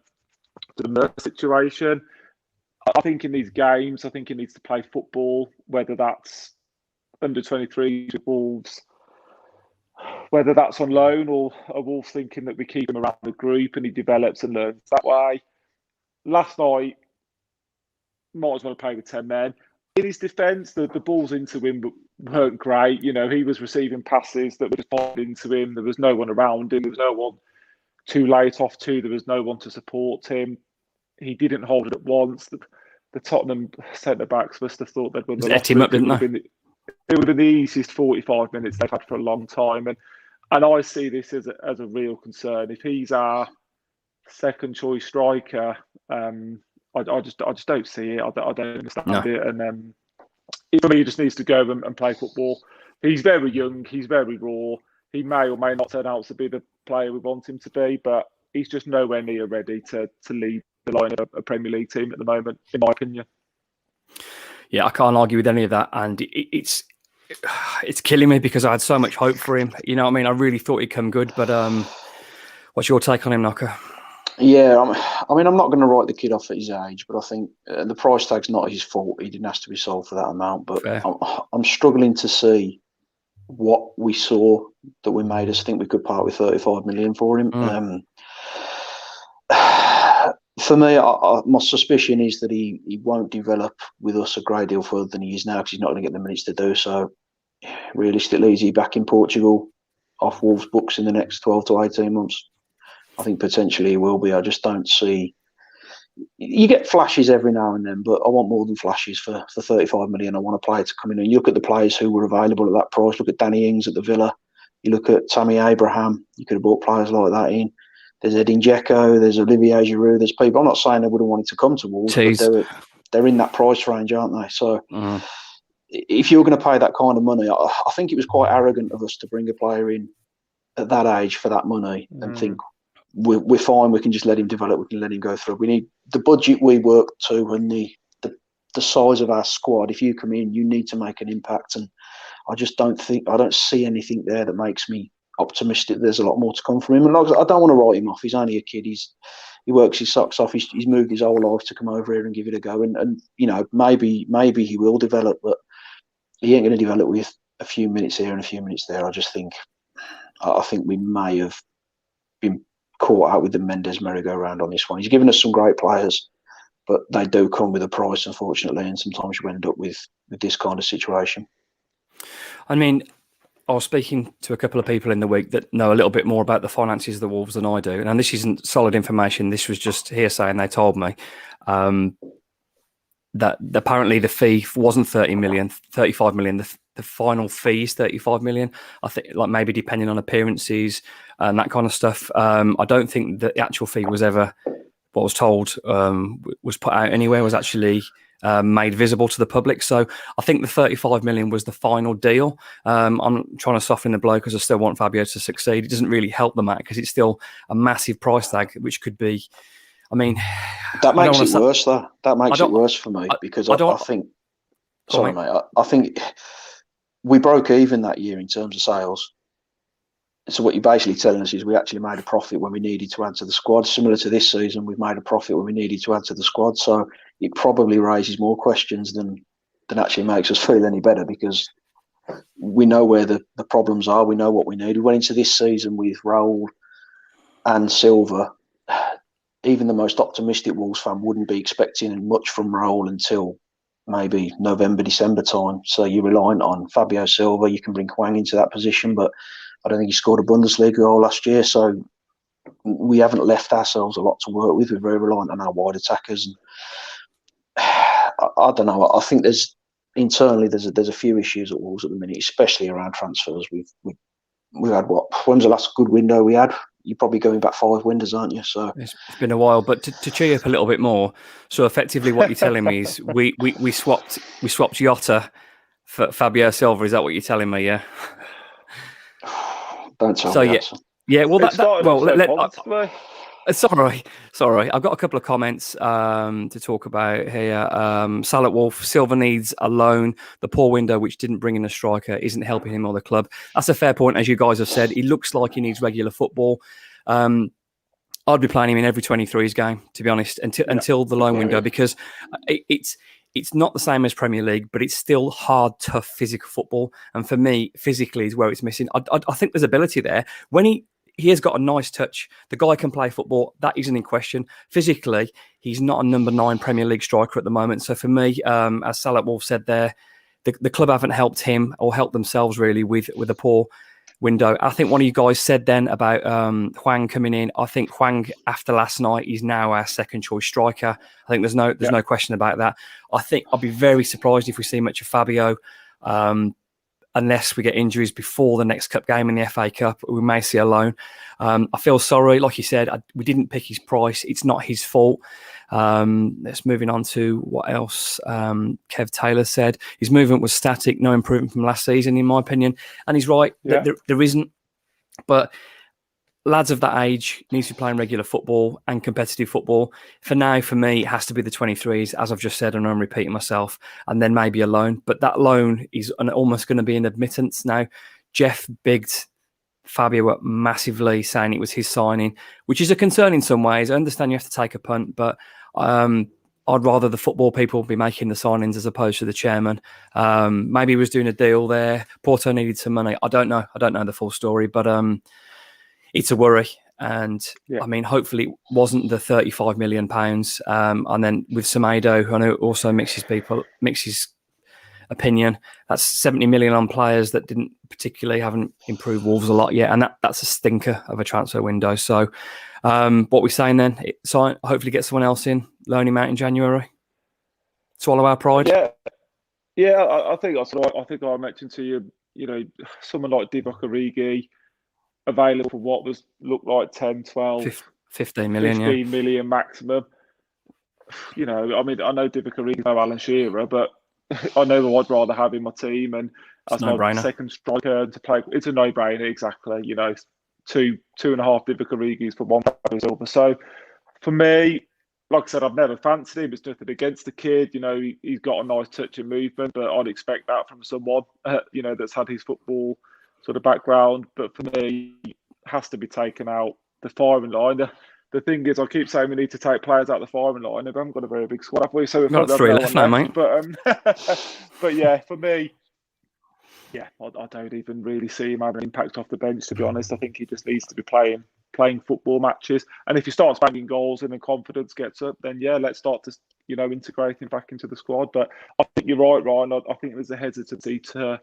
Merck situation. I think in these games, I think he needs to play football, whether that's under 23 with Wolves, whether that's on loan, or are Wolves thinking that we keep him around the group and he develops and learns that way. Last night, might as well play with 10 men. In his defence, the balls into him weren't great. He was receiving passes that were just popping into him. There was no one around him. There was no one too late off to. There was no one to support him. He didn't hold it at once. The Tottenham centre-backs must have thought they'd won the lottery. It would have been the easiest 45 minutes they've had for a long time. And I see this as a real concern. If he's our second choice striker, I just don't see it. I don't understand it. And for me, he just needs to go and play football. He's very young. He's very raw. He may or may not turn out to be the player we want him to be, but he's just nowhere near ready to lead the line of a Premier League team at the moment, in my opinion. Yeah, I can't argue with any of that, and it's killing me because I had so much hope for him. You know what I mean? I really thought he'd come good, but what's your take on him, Knocker? Yeah, I'm not going to write the kid off at his age, but I think the price tag's not his fault. He didn't have to be sold for that amount, but I'm struggling to see what we saw that we made us think we could part with 35 million for him. For me, my suspicion is that he won't develop with us a great deal further than he is now, because he's not going to get the minutes to do so. realistically, is he back in Portugal off Wolves' books in the next 12 to 18 months? I think potentially he will be. I just don't see. You get flashes every now and then, but I want more than flashes for 35 million. I want a player to come in. And you look at the players who were available at that price. Look at Danny Ings at the Villa. You look at Tammy Abraham. You could have bought players like that in. There's Edin Dzeko. There's Olivier Giroud. There's people. I'm not saying they would have wanted to come to Wolves, but they're in that price range, aren't they? So if you're going to pay that kind of money, I think it was quite arrogant of us to bring a player in at that age for that money and think, we're fine. We can just let him develop. We can let him go through. We need the budget we work to and the size of our squad. If you come in, you need to make an impact. And I don't see anything there that makes me optimistic. There's a lot more to come from him. And I don't want to write him off. He's only a kid. He works his socks off. He's moved his whole life to come over here and give it a go. And maybe he will develop, but he ain't going to develop with a few minutes here and a few minutes there. I think we may have been caught out with the Mendes merry-go-round on this one. He's given us some great players, but they do come with a price, unfortunately, and sometimes you end up with this kind of situation. I mean, I was speaking to a couple of people in the week that know a little bit more about the finances of the Wolves than I do, and this isn't solid information. This was just hearsay, and they told me that apparently the fee wasn't 35 million. The final fee is 35 million. I think, like, maybe depending on appearances and that kind of stuff. I don't think that the actual fee was ever, what was told, was put out anywhere, was actually made visible to the public. So I think the 35 million was the final deal. I'm trying to soften the blow because I still want Fabio to succeed. It doesn't really help the matter because it's still a massive price tag, which could be, I mean... That makes it worse, though. That makes it worse for me because I think... Sorry, mate. I think we broke even that year in terms of sales. So what you're basically telling us is we actually made a profit when we needed to add to the squad. Similar to this season, we've made a profit when we needed to add to the squad. So it probably raises more questions than actually makes us feel any better because we know where the problems are. We know what we need. We went into this season with Raul and Silva. Even the most optimistic Wolves fan wouldn't be expecting much from Raul until maybe November, December time. So you're reliant on Fabio Silva. You can bring Hwang into that position, but I don't think he scored a Bundesliga goal last year. So we haven't left ourselves a lot to work with. We're very reliant on our wide attackers. And I don't know. I think there's a few issues at Wolves at the minute, especially around transfers. We've had when's the last good window we had? You're probably going back 5 windows, aren't you? So it's been a while, but to cheer you up a little bit more. So effectively, what you're telling me is we swapped Jota for Fabio Silva. Is that what you're telling me? Yeah. Don't tell me that. Yeah. Well, Sorry. Sorry. I've got a couple of comments to talk about here. Salat Wolf, Silva needs a loan. The poor window, which didn't bring in a striker, isn't helping him or the club. That's a fair point, as you guys have said. He looks like he needs regular football. I'd be playing him in every 23s game, to be honest, until the loan window, because it's not the same as Premier League, but it's still hard, tough, physical football. And for me, physically is where it's missing. I think there's ability there. When he has got a nice touch. The guy can play football. That isn't in question. Physically, he's not a number 9 Premier League striker at the moment. So for me, as Salat Wolf said there, the club haven't helped him or helped themselves really with a poor window. I think one of you guys said then about Hwang coming in. I think Hwang, after last night, is now our second choice striker. I think there's no question about that. I think I'll be very surprised if we see much of Fabio. Unless we get injuries before the next cup game in the FA Cup, we may see a loan. I feel sorry. Like you said, we didn't pick his price. It's not his fault. Let's moving on to what else Kev Taylor said. His movement was static, no improvement from last season, in my opinion. And he's right. Yeah. There isn't. But lads of that age needs to be playing regular football and competitive football. For now, for me, it has to be the 23s, as I've just said, and I'm repeating myself, and then maybe a loan. But that loan is almost going to be an admittance now. Jeff bigged Fabio up massively, saying it was his signing, which is a concern in some ways. I understand you have to take a punt, but I'd rather the football people be making the signings as opposed to the chairman. Maybe he was doing a deal there. Porto needed some money. I don't know the full story, but it's a worry. And I mean, hopefully it wasn't the £35 million. And then with Semedo, I know it also mixes opinion. That's 70 million on players that haven't improved Wolves a lot yet, and that's a stinker of a transfer window. So, what we're saying then, hopefully get someone else in, loan him out in January, swallow our pride. Yeah, I think that's right. I think I mentioned to you, someone like Divock Origi available for what looked like 10, 12, 15 million, 15 million maximum. I mean, I know Divock Origi, no Alan Shearer, but I know I'd rather have in my team, and as my second striker to play, it's a no-brainer. Exactly, 2.5 Divock Origis for one Fabio Silva. So for me, like I said, I've never fancied him. It's nothing against the kid. He's got a nice touch and movement, but I'd expect that from someone, that's had his football sort of background. But for me, it has to be taken out the firing line. The thing is, I keep saying we need to take players out the firing line. We haven't got a very big squad, have we? So we've got 3 left now, mate. But yeah, for me, I don't even really see him having an impact off the bench, to be honest. I think he just needs to be playing football matches. And if he starts banging goals and the confidence gets up, then let's start to integrate him back into the squad. But I think you're right, Ryan. I think there's a hesitancy to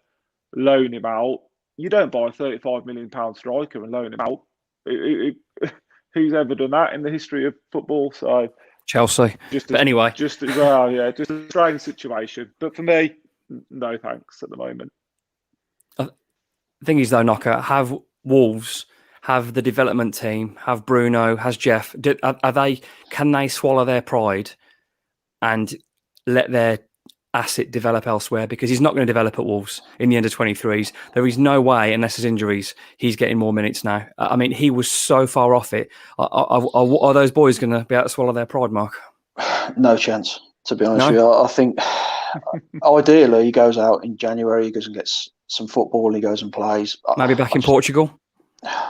loan him out. You don't buy a £35 million striker and loan him out. Who's ever done that in the history of football? So Chelsea. Anyway, just a strange situation. But for me, no thanks at the moment. The thing is, though, Knockaert, have Wolves have the development team, have Bruno, has Jeff. Can they swallow their pride and let their asset develop elsewhere? Because he's not going to develop at Wolves in the under-23s. There is no way, unless there's injuries, he's getting more minutes now. I mean, he was so far off it. Are those boys going to be able to swallow their pride, Mark? No chance, to be honest with you. I think ideally he goes out in January, he goes and gets some football, he goes and plays. Maybe back in Portugal?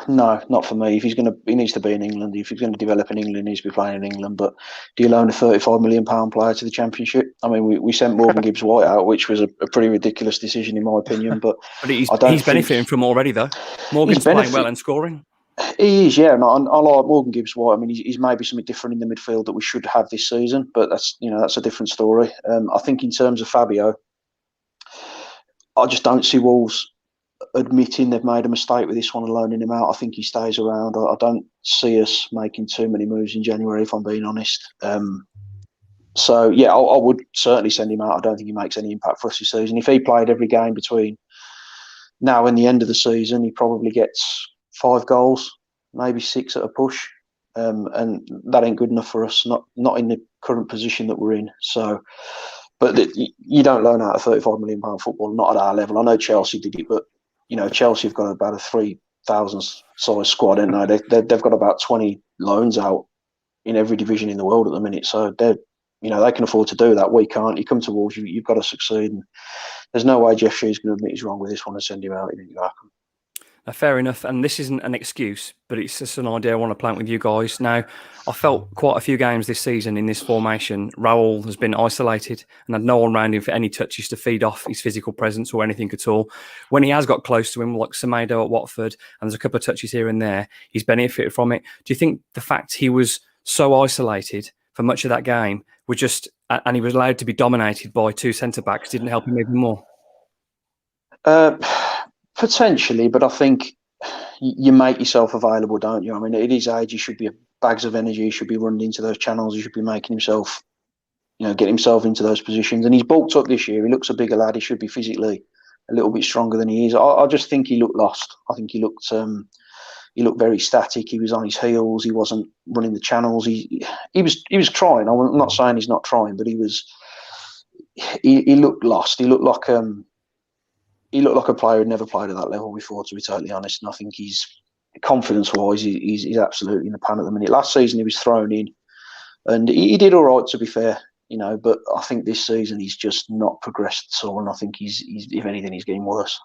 No, not for me. If he needs to be in England. If he's going to develop in England, he needs to be playing in England. But do you loan a £35 million player to the Championship? I mean, we sent Morgan Gibbs-White out, which was a pretty ridiculous decision in my opinion. But he's benefiting from already, though. Morgan's playing well and scoring. He is, yeah. And I like Morgan Gibbs-White. I mean, he's maybe something different in the midfield that we should have this season, but that's a different story. I think in terms of Fabio, I just don't see Wolves admitting they've made a mistake with this one and loaning him out. I think he stays around. I don't see us making too many moves in January, if I'm being honest. So, yeah, I would certainly send him out. I don't think he makes any impact for us this season. If he played every game between now and the end of the season, he probably gets 5 goals, maybe 6 at a push. And that ain't good enough for us, not in the current position that we're in. So, but you don't loan out a £35 million football, not at our level. I know Chelsea did it, but Chelsea have got about a 3,000 size squad, haven't they? They've got about 20 loans out in every division in the world at the minute. So they can afford to do that. We can't. You come to Wolves, you've got to succeed. And there's no way Jeff Shee's going to admit he's wrong with this one and send him out. Fair enough, and this isn't an excuse, but it's just an idea I want to plant with you guys. Now, I felt quite a few games this season in this formation, Raul has been isolated and had no one around him for any touches to feed off his physical presence or anything at all. When he has got close to him, like Semedo at Watford, and there's a couple of touches here and there, he's benefited from it. Do you think the fact he was so isolated for much of that game and he was allowed to be dominated by 2 centre-backs didn't help him even more? Potentially, but I think you make yourself available, don't you? I mean, at his age, he should be bags of energy. He should be running into those channels. He should be making himself, get himself into those positions. And he's bulked up this year. He looks a bigger lad. He should be physically a little bit stronger than he is. I just think he looked lost. I think he looked very static. He was on his heels. He wasn't running the channels. He was trying. I'm not saying he's not trying, but he looked lost. He looked like a player who'd never played at that level before, to be totally honest. And I think he's confidence-wise, he's absolutely in the pan at the minute. Last season he was thrown in, and he did all right, to be fair, But I think this season he's just not progressed at all, and I think he's if anything, he's getting worse.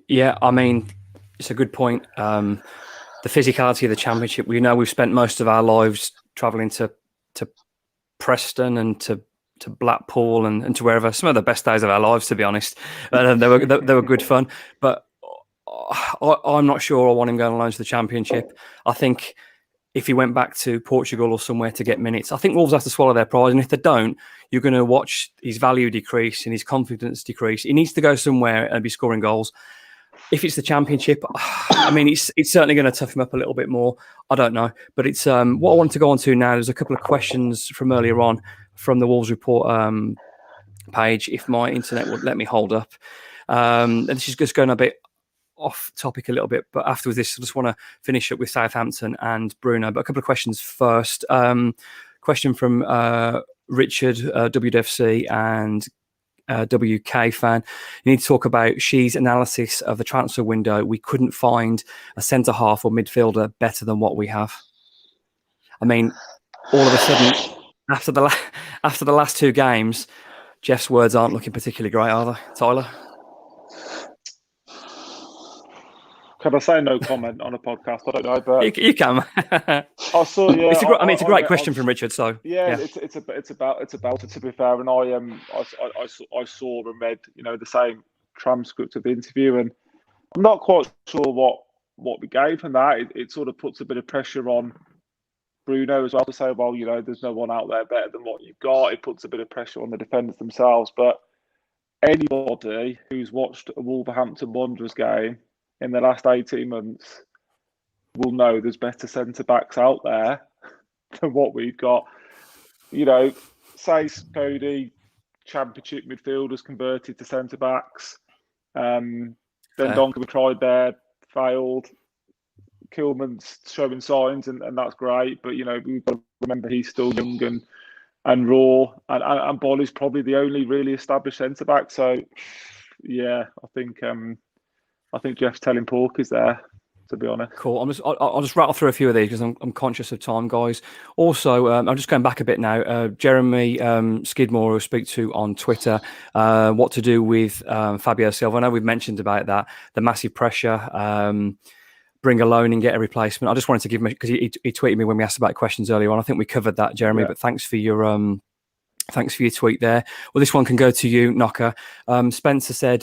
Yeah, I mean, it's a good point. The physicality of the Championship. We know we've spent most of our lives travelling to Preston and to Blackpool and to wherever. Some of the best days of our lives, to be honest. They were good fun. But I'm not sure I want him going on loan to the Championship. I think if he went back to Portugal or somewhere to get minutes. I think Wolves have to swallow their pride, and if they don't, you're going to watch his value decrease and his confidence decrease. He needs to go somewhere and be scoring goals. If it's the Championship, I mean, it's certainly going to tough him up a little bit more. I don't know, but it's what I want to go on to now. There's a couple of questions from earlier on from the Wolves Report page, if my internet would let me hold up. And this is just going a bit off topic a little bit, but after this, I just want to finish up with Southampton and Bruno. But a couple of questions first. Question from Richard, WDFC, and WK fan. You need to talk about Shee's analysis of the transfer window. We couldn't find a centre half or midfielder better than what we have. I mean, all of a sudden, after the last two games, Jeff's words aren't looking particularly great, are they, Tyler? Can I say no comment on a podcast? I don't know, but you can. I saw. Yeah, it's a great question from Richard. So yeah. It's about it. To be fair, and I saw and read the same transcript of the interview, and I'm not quite sure what we gave from that. It sort of puts a bit of pressure on Bruno as well to say, well, there's no one out there better than what you've got. It puts a bit of pressure on the defenders themselves. But anybody who's watched a Wolverhampton Wanderers game in the last 18 months will know there's better centre-backs out there than what we've got. Say Coady, Championship midfielders converted to centre-backs. Then Donkey tried there, failed. Kilman's showing signs, and that's great. But, we've got to remember he's still young and raw. And Bolly's probably the only really established centre-back. So, yeah, I think Jeff's telling porkies there, to be honest. Cool. I'll just rattle through a few of these because I'm conscious of time, guys. Also, I'm just going back a bit now. Jeremy Skidmore, who I speak to on Twitter, what to do with Fabio Silva. I know we've mentioned about that, the massive pressure, bring a loan and get a replacement. I just wanted to give him, because he tweeted me when we asked about questions earlier on. I think we covered that, Jeremy, but thanks for your tweet there. Well, this one can go to you, Knocker. Spencer said,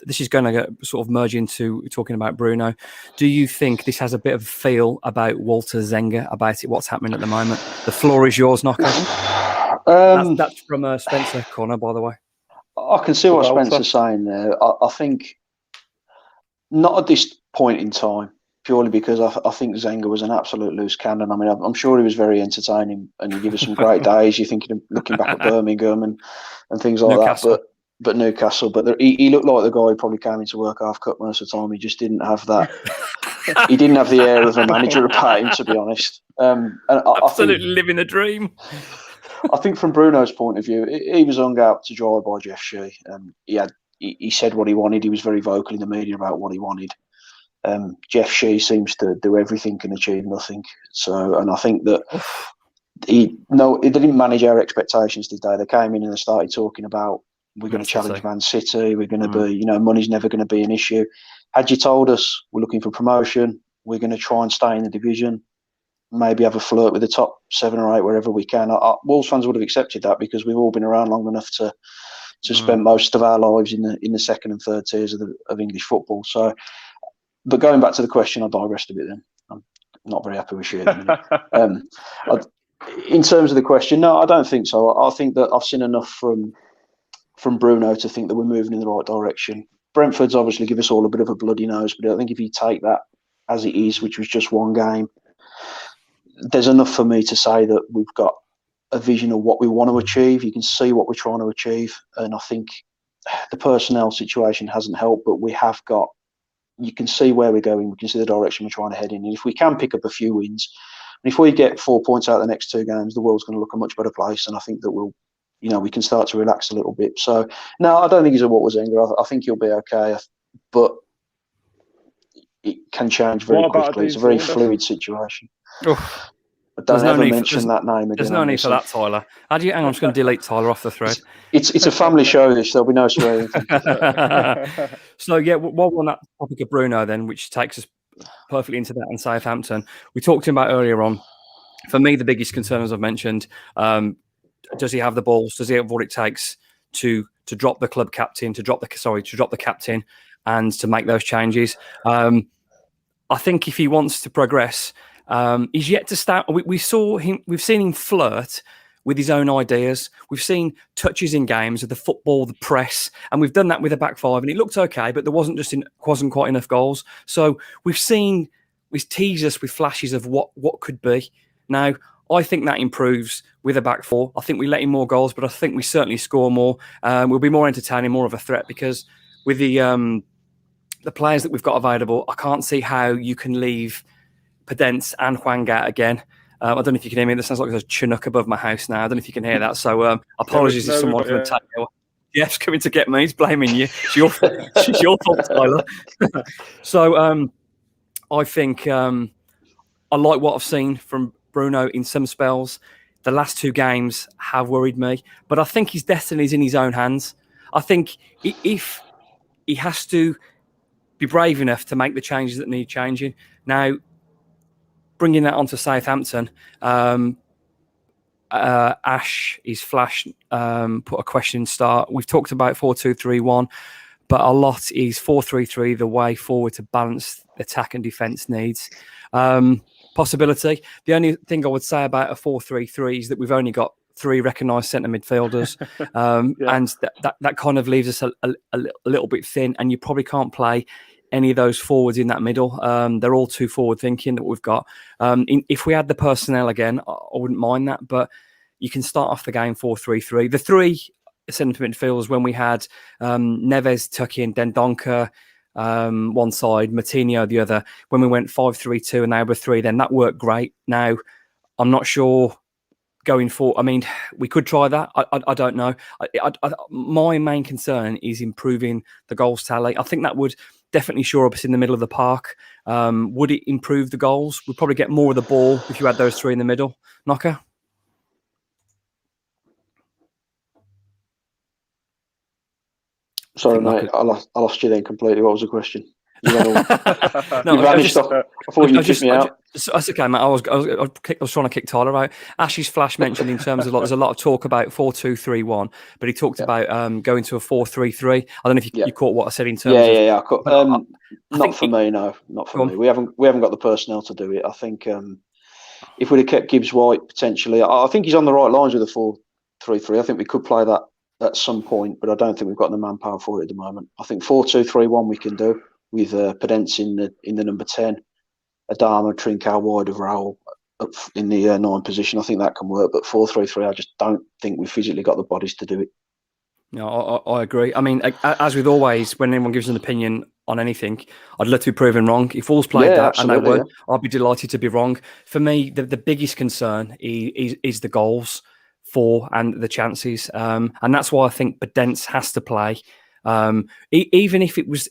this is going to sort of merge into talking about Bruno. Do you think this has a bit of a feel about Walter Zenger, about what's happening at the moment? The floor is yours, Knocker. That's from Spencer Connor, by the way. I can see what Spencer's saying there. I think not at this point in time, purely because I think Zenger was an absolute loose cannon. I mean, I'm sure he was very entertaining and he gave us some great days. You're thinking of looking back at Birmingham and things like Newcastle. That. But Newcastle, he looked like the guy who probably came into work half cut most of the time. He just didn't have that. He didn't have the air of a manager about him, to be honest. And absolutely living the dream. I think from Bruno's point of view, he was hung out to dry by Jeff Shee. He said what he wanted. He was very vocal in the media about what he wanted. Jeff Shee seems to do everything and achieve nothing. So, and I think that they didn't manage our expectations, did they? They came in and they started talking about, we're going to challenge Man City. We're going to be, money's never going to be an issue. Had you told us we're looking for promotion, we're going to try and stay in the division, maybe have a flirt with the top 7 or 8 wherever we can, Wolves fans would have accepted that, because we've all been around long enough to spend most of our lives in the second and third tiers of English football. So. But going back to the question, I digressed a bit then. I'm not very happy with Shea at the minute. In terms of the question, no, I don't think so. I think that I've seen enough from Bruno to think that we're moving in the right direction. Brentford's obviously give us all a bit of a bloody nose, but I think if you take that as it is, which was just one game, there's enough for me to say that we've got a vision of what we want to achieve. You can see what we're trying to achieve. And I think the personnel situation hasn't helped, but we have got, you can see where we're going. We can see the direction we're trying to head in. And if we can pick up a few wins, and if we get 4 points out of the next 2 games, the world's going to look a much better place. And I think that we can start to relax a little bit. So, no, I don't think he's a what was Zenger. I think he'll be okay. But it can change very quickly. It's a very fluid situation. Oh. Don't ever mention that name again. There's no need for that, Tyler. Hang on, I'm just going to delete Tyler off the thread. It's a family show, this. There'll be no swearing. So, yeah, while we're on that topic of Bruno then, which takes us perfectly into that and Southampton, we talked about earlier on, for me, the biggest concern, as I've mentioned, does he have the balls? Does he have what it takes to drop the club captain, to drop the captain and to make those changes? I think if he wants to progress, He's yet to start. We've seen him flirt with his own ideas. We've seen touches in games of the football, the press, and we've done that with a back five, and it looked okay, but there wasn't quite enough goals. So we've teased us with flashes of what could be. Now, I think that improves with a back four. I think we let in more goals, but I think we certainly score more. We'll be more entertaining, more of a threat, because with the players that we've got available, I can't see how you can leave Podence and Hwang out again. I don't know if you can hear me. This sounds like there's a Chinook above my house now. I don't know if you can hear that. So apologies if someone can attack you. Jeff's coming to get me. He's blaming you. It's your fault, Tyler. So I think I like what I've seen from Bruno in some spells. The last two games have worried me, but I think his destiny is in his own hands. I think if he has to be brave enough to make the changes that need changing. Now, bringing that onto Southampton, Ash is flash put a question start. We've talked about 4-2-3-1, but a lot is 4-3-3, the way forward to balance attack and defence needs. Possibility. The only thing I would say about a 4-3-3 is that we've only got 3 recognised centre midfielders, and that kind of leaves us a little bit thin, and you probably can't play any of those forwards in that middle. They're all too forward thinking that we've got. If we had the personnel again, I wouldn't mind that, but you can start off the game 4-3-3. The 3 centre midfielders, when we had Neves, Tucking, Dendoncker one side, Moutinho the other, when we went 5-3-2 and they were 3, then that worked great. Now, I'm not sure going forward. I mean, we could try that. I don't know. My main concern is improving the goals tally. I think that would definitely shore up us in the middle of the park. Would it improve the goals? We'd probably get more of the ball if you had those 3 in the middle. Knocker? Sorry, mate. I lost you then completely. What was the question? You No, vanished off. I thought you kicked me out. That's okay, mate. I was trying to kick Tyler out. Ash's flash mentioned in terms of there's a lot of talk about 4-2-3-1, but he talked about going to a 4-3-3. I don't know if you caught what I said in terms of. Yeah. Not for me, no, not for me. We haven't got the personnel to do it. I think if we'd have kept Gibbs White potentially, I think he's on the right lines with a 4-3-3. I think we could play that at some point, but I don't think we've got the manpower for it at the moment. I think 4-2-3-1 we can do with Podence in the number 10, Adama, Trincao wide of Raul up in the 9 position. I think that can work, but 4-3-3, I just don't think we've physically got the bodies to do it. No, I agree. I mean, as with always, when anyone gives an opinion on anything, I'd love to be proven wrong. If Wolves played that and they would, I'd be delighted to be wrong. For me, the biggest concern is the goals for and the chances, and that's why I think Podence has to play. Even if it was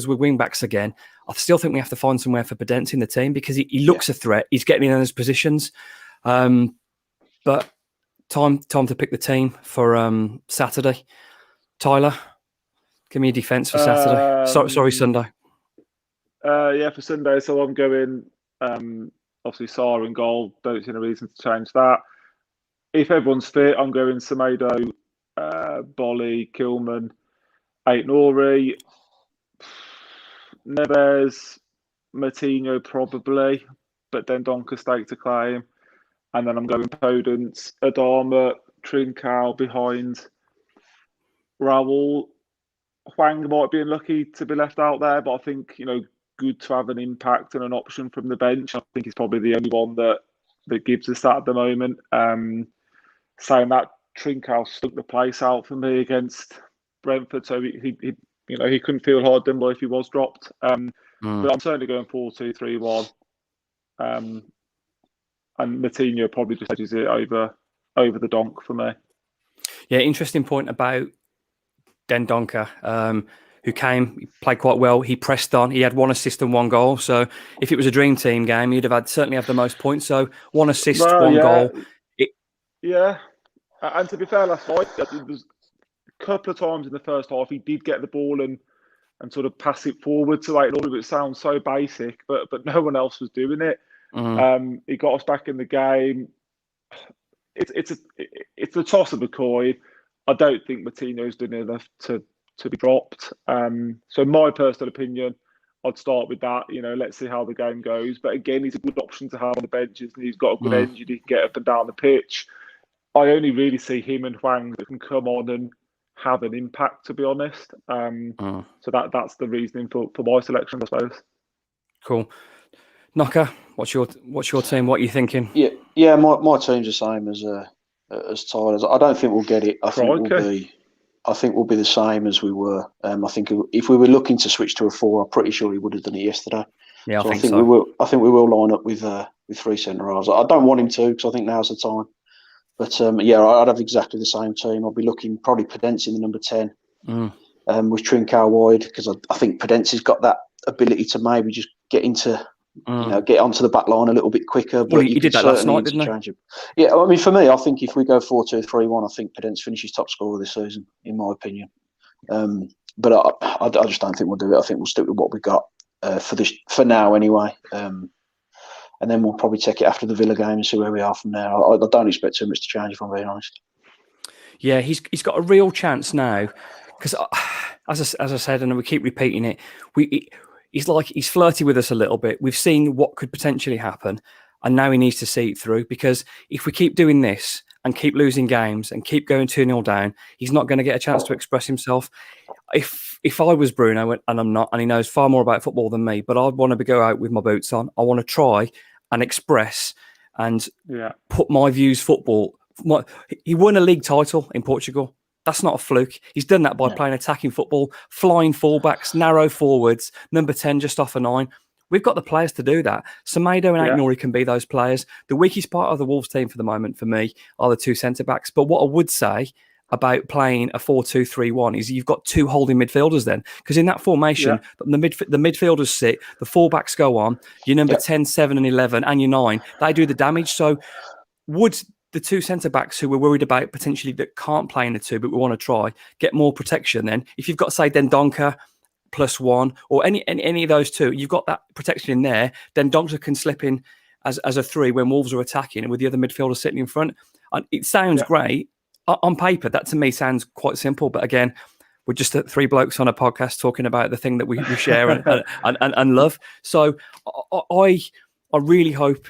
with wing backs again, I still think we have to find somewhere for Podence in the team because he looks a threat. He's getting in those positions, but time to pick the team for Saturday. Tyler, give me a defence for Saturday. Sorry, Sunday. For Sunday. So I'm going obviously Sarr in goal. Don't see any reason to change that. If everyone's fit, I'm going Semedo, Bolly, Kilman, Ait-Nouri, Neves, Moutinho probably, but then Donker stake to claim. And then I'm going Podence, Adama, Trincao behind Raul. Hwang might be unlucky to be left out there, but I think, good to have an impact and an option from the bench. I think he's probably the only one that gives us that at the moment. Saying that, Trincao stuck the place out for me against Brentford, so he couldn't feel hard done by if he was dropped. But I'm certainly going 4-2-3-1. And Moutinho probably just edges it over the donk for me. Yeah, interesting point about Dendoncker, who he played quite well. He pressed on. He had 1 assist and 1 goal. So if it was a dream team game, he'd have certainly have the most points. So 1 assist, 1 goal. Yeah, and to be fair, last night there was a couple of times in the first half he did get the ball and sort of pass it forward to Ait-Nouri. It sounds so basic, but no one else was doing it. He got us back in the game. It's the toss of a coin. I don't think Moutinho's done enough to be dropped. So my personal opinion, I'd start with that. Let's see how the game goes. But again, he's a good option to have on the benches, and he's got a good engine. He can get up and down the pitch. I only really see him and Hwang that can come on and have an impact, to be honest. So that's the reasoning for my selection, I suppose. Cool. Knocker, what's your team? What are you thinking? Yeah. My team's the same as Tyler's. I don't think we'll get it. I think we'll be the same as we were. I think if we were looking to switch to a 4, I'm pretty sure he would have done it yesterday. Yeah, I think we will. I think we will line up with 3 centre halves. I don't want him to, because I think now's the time. But I'd have exactly the same team. I'll be looking probably Podence in the number 10, with Trincao wide, because I think Podence's got that ability to maybe just get into. Get onto the back line a little bit quicker. But well, he did that last night, didn't he? Yeah, I mean, for me, I think if we go 4-2-3-1, I think Podence finishes top scorer this season, in my opinion. But I just don't think we'll do it. I think we'll stick with what we got for now, anyway. And then we'll probably take it after the Villa game and see where we are from there. I don't expect too much to change, if I'm being honest. Yeah, he's got a real chance now, because as I said, and we keep repeating it, he's flirty with us a little bit. We've seen what could potentially happen, and now he needs to see it through, because if we keep doing this and keep losing games and keep going 2-0 down, he's not going to get a chance to express himself. If I was Bruno, and I'm not, and he knows far more about football than me, but I'd want to go out with my boots on. I want to try and express and put my views football. He won a league title in Portugal. That's not a fluke. He's done that by playing attacking football, flying fullbacks, narrow forwards, number 10 just off a 9. We've got the players to do that. Semedo and Aït-Nouri can be those players. The weakest part of the Wolves team for the moment, for me, are the 2 centre-backs. But what I would say about playing a 4-2-3-1 is you've got 2 holding midfielders then. Because in that formation, the midfielders sit, the fullbacks go on, your number 10, 7 and 11 and your 9, they do the damage. So would the 2 centre-backs who we're worried about potentially that can't play in the 2, but we want to try, get more protection then? If you've got, say, Dendoncker +1 or any of those 2, you've got that protection in there. Dendoncker can slip in as a 3 when Wolves are attacking and with the other midfielders sitting in front. And it sounds great. On paper, that to me sounds quite simple. But again, we're just 3 blokes on a podcast talking about the thing that we share and love. So I really hope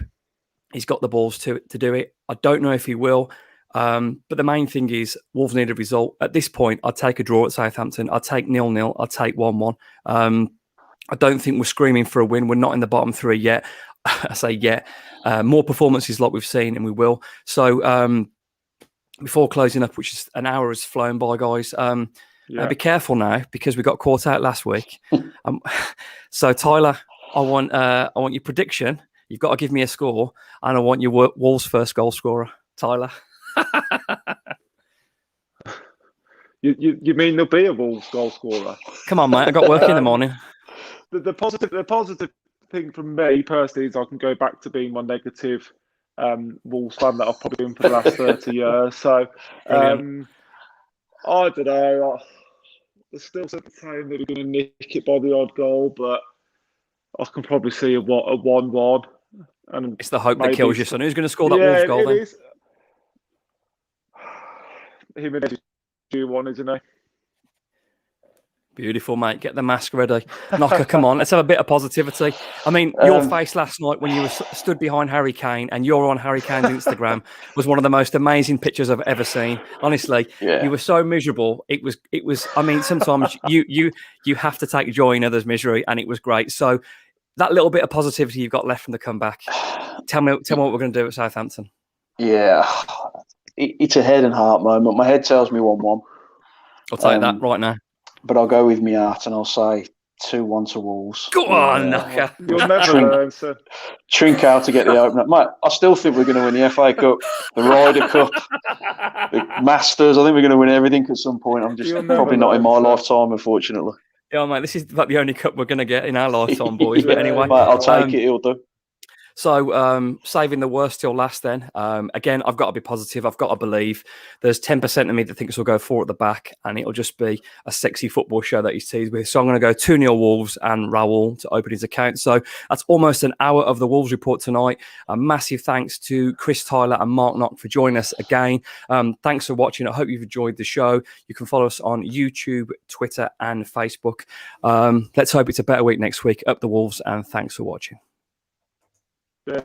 he's got the balls to do it. I don't know if he will. But the main thing is Wolves need a result. At this point, I'd take a draw at Southampton. I'd take 0-0. I'd take 1-1. I don't think we're screaming for a win. We're not in the bottom 3 yet. I say yet. More performances like we've seen, and we will. So before closing up, which is an hour has flown by, guys, be careful now, because we got caught out last week. So Tyler, I want your prediction. You've got to give me a score, and I want your Wolves' first goal scorer, Tyler. You mean there'll be a Wolves goal scorer? Come on, mate! I got work in the morning. The positive thing from me personally is I can go back to being my negative Wolves fan that I've probably been for the last 30 years. So I don't know. There's still some time that we're going to nick it by the odd goal, but I can probably see a 1-1. And it's the hope that kills you, son. Who's going to score that Wolves goal then? Is. Him and Neves do one, isn't he? Beautiful, mate. Get the mask ready. Knocker, come on. Let's have a bit of positivity. I mean, your face last night when you were stood behind Harry Kane and you're on Harry Kane's Instagram was one of the most amazing pictures I've ever seen. Honestly, you were so miserable. It was. I mean, sometimes you have to take joy in others' misery, and it was great. So that little bit of positivity you've got left from the comeback. Tell me what we're going to do at Southampton. Yeah, it's a head and heart moment. My head tells me 1-1. I'll take that right now. But I'll go with my heart and I'll say 2-1 to Wolves. Go on, Knocker. You'll never learn, sir. Trincao to get the opener. Mate, I still think we're going to win the FA Cup, the Ryder Cup, the Masters. I think we're going to win everything at some point. I'm just probably not in my lifetime, unfortunately. Yeah, mate, this is like the only cup we're going to get in our lifetime, boys. But anyway, mate, I'll take it. It'll do. So saving the worst till last then. Again, I've got to be positive. I've got to believe. There's 10% of me that thinks we'll go 4 at the back and it'll just be a sexy football show that he's teased with. So I'm going to go 2-0 Wolves and Raul to open his account. So that's almost an hour of the Wolves report tonight. A massive thanks to Chris Tyler and Mark Knock for joining us again. Thanks for watching. I hope you've enjoyed the show. You can follow us on YouTube, Twitter and Facebook. Let's hope it's a better week next week. Up the Wolves, and thanks for watching. Yeah.